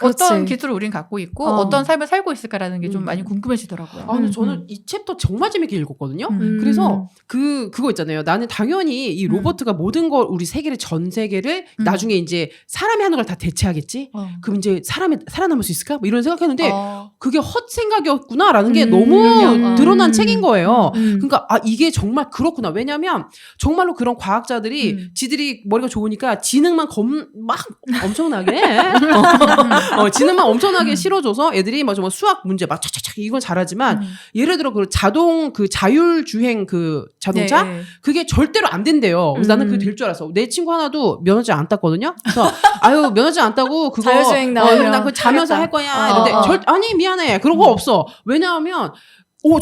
어떤 그렇지. 기술을 우리는 갖고 있고 어떤 삶을 살고 있을까라는 게 좀 많이 궁금해지더라고요. 근데 저는 이 챕터 정말 재밌게 읽었거든요. 그래서 그거 있잖아요. 나는 당연히 이 로버트가 모든 걸 우리 세계를 전 세계를 나중에 이제 사람이 하는 걸 다 대체하겠지. 그럼 이제 사람이 살아남을 수 있을까? 뭐 이런 생각했는데 그게 헛생각이었구나라는 게 너무 드러난 책인 거예요. 그러니까 이게 정말 그렇구나. 왜냐하면 정말로 그런 과학자들이 지들이 머리가 좋으니까 지능만 막 엄청나게 지능만 엄청나게 실어줘서 애들이 막 정말 수학 문제 막 차차차 이건 잘하지만 예를 들어 그 자율주행 그 자동차 네. 그게 절대로 안 된대요. 그래서 나는 그게 될 줄 알았어. 내 친구 하나도 면허증 안 땄거든요. 그래서 면허증 안 따고 그거 자율주행 나오면 나 그거 자면서 할 거야. 이런데 아니 미안해 그런 거 없어. 왜냐하면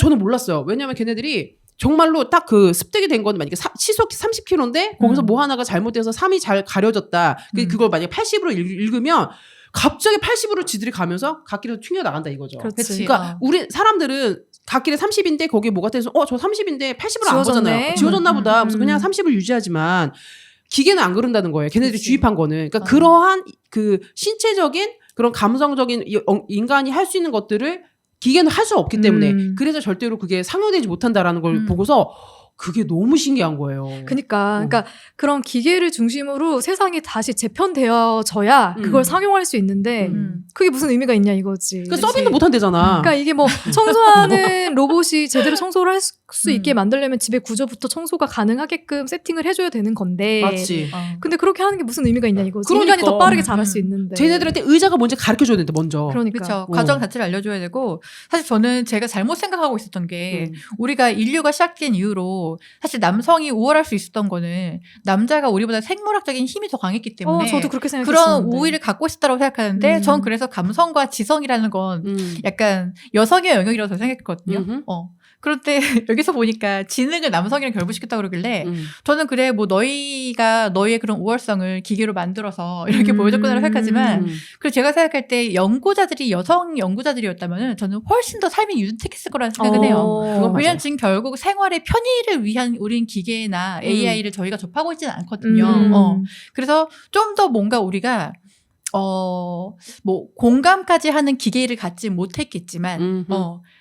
저는 몰랐어요. 왜냐면 걔네들이 정말로 딱 그 습득이 된 건 만약에 시속 30km인데 거기서 뭐 하나가 잘못돼서 3이 잘 가려졌다. 그걸 만약에 80으로 읽으면 갑자기 80으로 지들이 가면서 갓길에서 튕겨 나간다 이거죠. 그렇지. 그러니까 우리 사람들은 갓길에 30인데 거기에 뭐가 돼서 저 30인데 80으로 안 보잖아요. 지워졌나 보다. 그래서 그냥 30을 유지하지만 기계는 안 그런다는 거예요. 걔네들이 주입한 거는. 그러니까 그러한 그 신체적인 그런 감성적인 인간이 할 수 있는 것들을 기계는 할 수 없기 때문에 그래서 절대로 그게 상용되지 못한다라는 걸 보고서 그게 너무 신기한 거예요. 그러니까 그런 기계를 중심으로 세상이 다시 재편되어져야 그걸 상용할 수 있는데 그게 무슨 의미가 있냐 이거지. 그 서빙도 못 한대잖아. 그러니까 이게 뭐 청소하는 로봇이 제대로 청소를 할 수 있게 만들려면 집의 구조부터 청소가 가능하게끔 세팅을 해줘야 되는 건데. 맞지. 근데 그렇게 하는 게 무슨 의미가 있냐 이거지. 그러니까. 인간이 더 빠르게 잘할 수 있는데. 쟤네들한테 의자가 뭔지 가르쳐줘야 되는데 먼저. 그러니까. 그렇죠. 과정 자체를 알려줘야 되고 사실 저는 제가 잘못 생각하고 있었던 게 우리가 인류가 시작된 이후로 사실 남성이 우월할 수 있었던 거는 남자가 우리보다 생물학적인 힘이 더 강했기 때문에 저도 그렇게 생각했었는데. 그런 우위를 갖고 있었다고 생각하는데 전 그래서 감성과 지성이라는 건 약간 여성의 영역이라고 생각했거든요. 그런데 여기서 보니까 지능을 남성이랑 결부시켰다고 그러길래 저는 그래 뭐 너희가 너희의 그런 우월성을 기계로 만들어서 이렇게 보여줬구나 생각하지만 그리고 제가 생각할 때 연구자들이 여성 연구자들이었다면 저는 훨씬 더 삶이 윤택했을 거라는 생각을 해요. 왜냐면 지금 결국 생활의 편의를 위한 우린 기계나 AI를 저희가 접하고 있지는 않거든요. 그래서 좀 더 뭔가 우리가 뭐 공감까지 하는 기계를 갖지 못했겠지만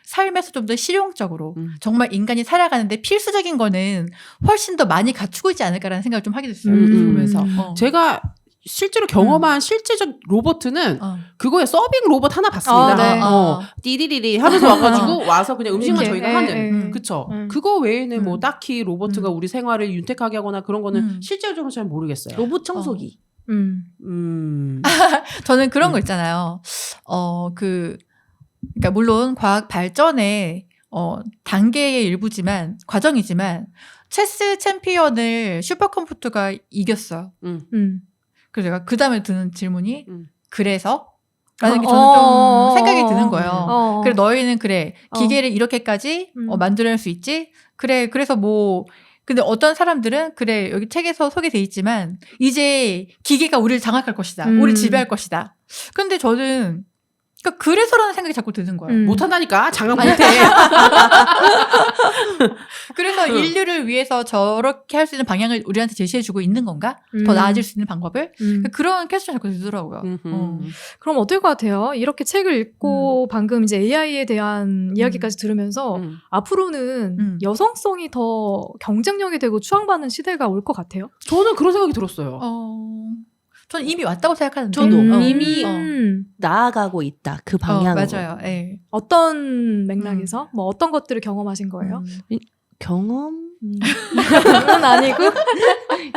삶에서 좀 더 실용적으로 정말 인간이 살아가는데 필수적인 거는 훨씬 더 많이 갖추고 있지 않을까라는 생각을 좀 하게 됐어요. 보면서 제가 실제로 경험한 실제적 로봇은 그거에 서빙 로봇 하나 봤습니다. 띠리리리 하면서 와가지고 와서 그냥 음식만 저희가 하는. 그쵸. 그거 외에는 뭐 딱히 로봇가 우리 생활을 윤택하게 하거나 그런 거는 실제적으로 잘 모르겠어요. 로봇 청소기. 저는 그런 거 있잖아요. 그러니까 물론 과학 발전의 단계의 일부지만 과정이지만 체스 챔피언을 슈퍼컴퓨터가 이겼어요. 그래서 제가 그 다음에 드는 질문이 그래서? 라는 게 저는 좀 생각이 드는 거예요. 그래 너희는 그래 기계를 이렇게까지 만들어낼 수 있지? 그래 그래서 뭐 근데 어떤 사람들은 그래 여기 책에서 소개돼 있지만 이제 기계가 우리를 장악할 것이다. 우리를 지배할 것이다. 근데 저는 그러니까 그래서라는 생각이 자꾸 드는 거예요. 못한다니까 장악 못해. 그래서 인류를 위해서 저렇게 할 수 있는 방향을 우리한테 제시해주고 있는 건가? 더 나아질 수 있는 방법을? 그런 퀘스천이 자꾸 들더라고요. 그럼 어떨 것 같아요? 이렇게 책을 읽고 방금 이제 AI에 대한 이야기까지 들으면서 앞으로는 여성성이 더 경쟁력이 되고 추앙받는 시대가 올 것 같아요? 저는 그런 생각이 들었어요. 저는 이미 왔다고 생각하는데. 저도 이미 나아가고 있다. 그 방향으로. 맞아요. 네. 어떤 맥락에서? 뭐 어떤 것들을 경험하신 거예요? 경험? 그건 아니고?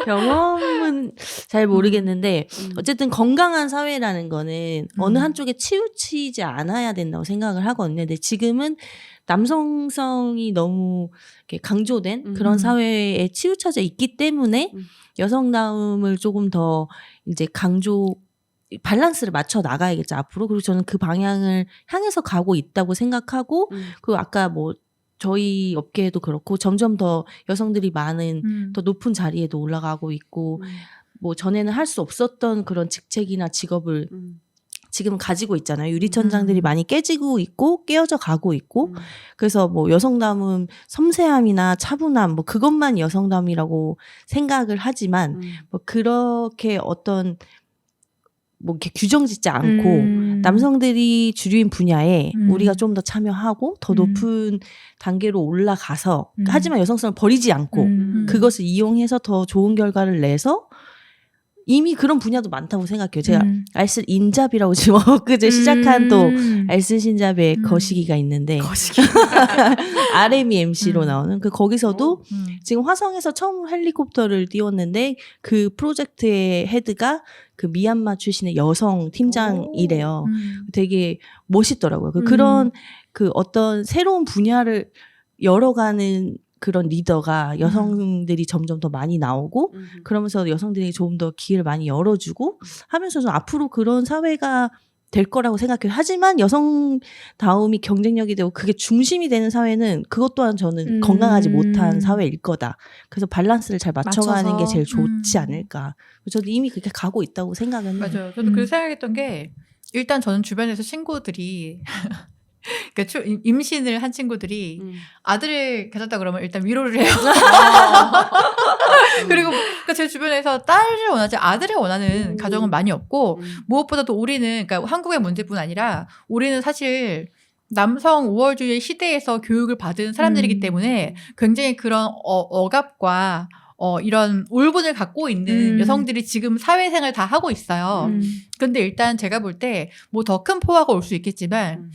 경험은 잘 모르겠는데 어쨌든 건강한 사회라는 거는 어느 한쪽에 치우치지 않아야 된다고 생각을 하거든요. 근데 지금은 남성성이 너무 이렇게 강조된 그런 사회에 치우쳐져 있기 때문에 여성다움을 조금 더 이제 밸런스를 맞춰 나가야겠죠, 앞으로. 그리고 저는 그 방향을 향해서 가고 있다고 생각하고, 그리고 아까 뭐, 저희 업계에도 그렇고, 점점 더 여성들이 많은, 더 높은 자리에도 올라가고 있고, 뭐, 전에는 할 수 없었던 그런 직책이나 직업을 지금은 가지고 있잖아요. 유리천장들이 많이 깨지고 있고, 깨어져 가고 있고, 그래서 뭐, 여성다움, 섬세함이나 차분함, 뭐, 그것만 여성다움이라고 생각을 하지만, 뭐, 그렇게 어떤, 뭐 이렇게 규정 짓지 않고 남성들이 주류인 분야에 우리가 좀 더 참여하고 더 높은 단계로 올라가서 하지만 여성성을 버리지 않고 그것을 이용해서 더 좋은 결과를 내서 이미 그런 분야도 많다고 생각해요. 제가 알쓸 인잡이라고 지금 엊그제 시작한 또 알쓸 신잡의 거시기가 있는데 RM이 MC로 나오는 거기서도 지금 화성에서 처음 헬리콥터를 띄웠는데 그 프로젝트의 헤드가 그 미얀마 출신의 여성 팀장이래요. 되게 멋있더라고요. 그런 그 어떤 새로운 분야를 열어가는 그런 리더가 여성들이 점점 더 많이 나오고 그러면서 여성들이 조금 더 기회를 많이 열어주고 하면서 좀 앞으로 그런 사회가 될 거라고 생각해요. 하지만 여성다움이 경쟁력이 되고 그게 중심이 되는 사회는 그것 또한 저는 건강하지 못한 사회일 거다. 그래서 밸런스를 잘 맞춰가는 맞춰서. 게 제일 좋지 않을까. 저도 이미 그렇게 가고 있다고 생각은 해요. 맞아요. 저도 그 생각했던 게 일단 저는 주변에서 친구들이 그러니까 임신을 한 친구들이 아들을 가졌다 그러면 일단 위로를 해요. 그리고 그러니까 제 주변에서 딸을 원하지 아들을 원하는 가정은 많이 없고 무엇보다도 우리는 그러니까 한국의 문제뿐 아니라 우리는 사실 남성 우월주의 시대에서 교육을 받은 사람들이기 때문에 굉장히 그런 억압과 이런 울분을 갖고 있는 여성들이 지금 사회생활을 다 하고 있어요. 근데 일단 제가 볼 때 뭐 더 큰 포화가 올 수 있겠지만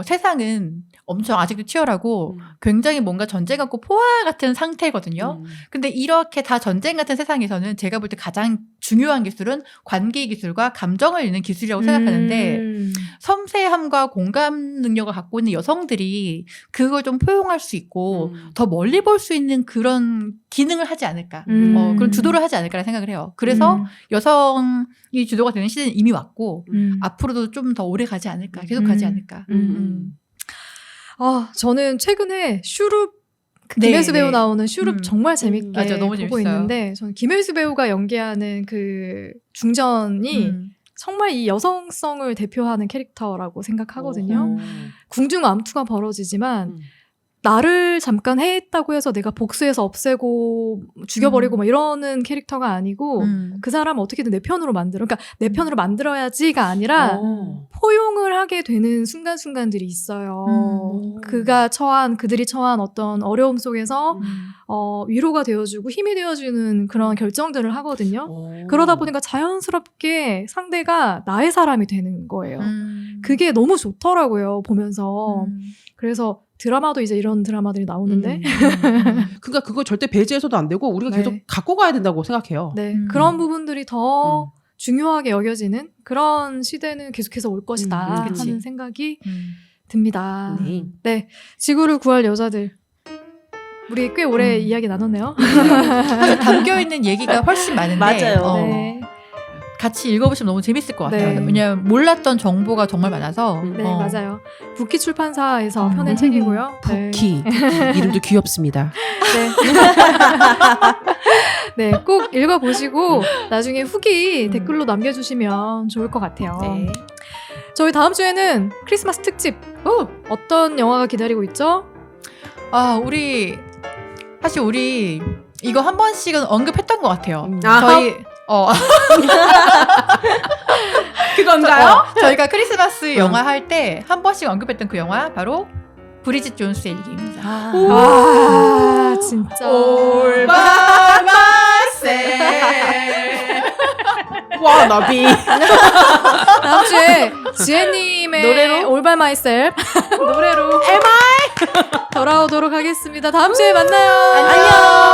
세상은 엄청 아직도 치열하고 굉장히 뭔가 전쟁 같고 포화 같은 상태거든요. 근데 이렇게 다 전쟁 같은 세상에서는 제가 볼 때 가장 중요한 기술은 관계 기술과 감정을 읽는 기술이라고 생각하는데 섬세함과 공감 능력을 갖고 있는 여성들이 그걸 좀 포용할 수 있고 더 멀리 볼 수 있는 그런 기능을 하지 않을까. 그런 주도를 하지 않을까라는 생각을 해요. 그래서 여성이 주도가 되는 시대는 이미 왔고 앞으로도 좀 더 오래 가지 않을까. 계속 가지 않을까. 저는 최근에 슈룹 네, 김혜수 배우 네. 나오는 슈룹 정말 재밌게 맞아, 너무 보고 재밌어요. 있는데 저는 김혜수 배우가 연기하는 그 중전이 정말 이 여성성을 대표하는 캐릭터라고 생각하거든요. 궁중암투가 벌어지지만 나를 잠깐 해했다고 해서 내가 복수해서 없애고 죽여버리고 막 이러는 캐릭터가 아니고 그 사람 어떻게든 내 편으로 만들어. 그러니까 내 편으로 만들어야지가 아니라 포용을 하게 되는 순간순간들이 있어요. 그들이 처한 어떤 어려움 속에서 위로가 되어주고 힘이 되어주는 그런 결정들을 하거든요. 그러다 보니까 자연스럽게 상대가 나의 사람이 되는 거예요. 그게 너무 좋더라고요, 보면서. 그래서 드라마도 이제 이런 드라마들이 나오는데 그러니까 그거 절대 배제해서도 안 되고 우리가 네. 계속 갖고 가야 된다고 생각해요. 네, 그런 부분들이 더 중요하게 여겨지는 그런 시대는 계속해서 올 것이다 그치. 하는 생각이 듭니다. 네. 네, 지구를 구할 여자들. 우리 꽤 오래 이야기 나눴네요. 사실 담겨있는 얘기가 훨씬 많은데 맞아요. 네, 같이 읽어보시면 너무 재밌을 것 같아요. 네. 왜냐하면 몰랐던 정보가 정말 많아서 네 맞아요. 부키 출판사에서 펴낸 책이고요. 네. 부키 이름도 귀엽습니다. 네, 꼭 읽어보시고 나중에 후기 댓글로 남겨주시면 좋을 것 같아요. 네. 저희 다음 주에는 크리스마스 특집 어떤 영화가 기다리고 있죠? 사실 우리 이거 한 번씩은 언급했던 것 같아요. 아, 저희 그건가요? 저희가 크리스마스 영화 할 때 한 번씩 언급했던 그 영화 바로 브리짓 존스의 일기입니다. 아, 진짜. 와 나비. 다음 주에 지혜님의 노래로? All by myself 노래로 돌아오도록 하겠습니다. 다음 주에 만나요. 안녕.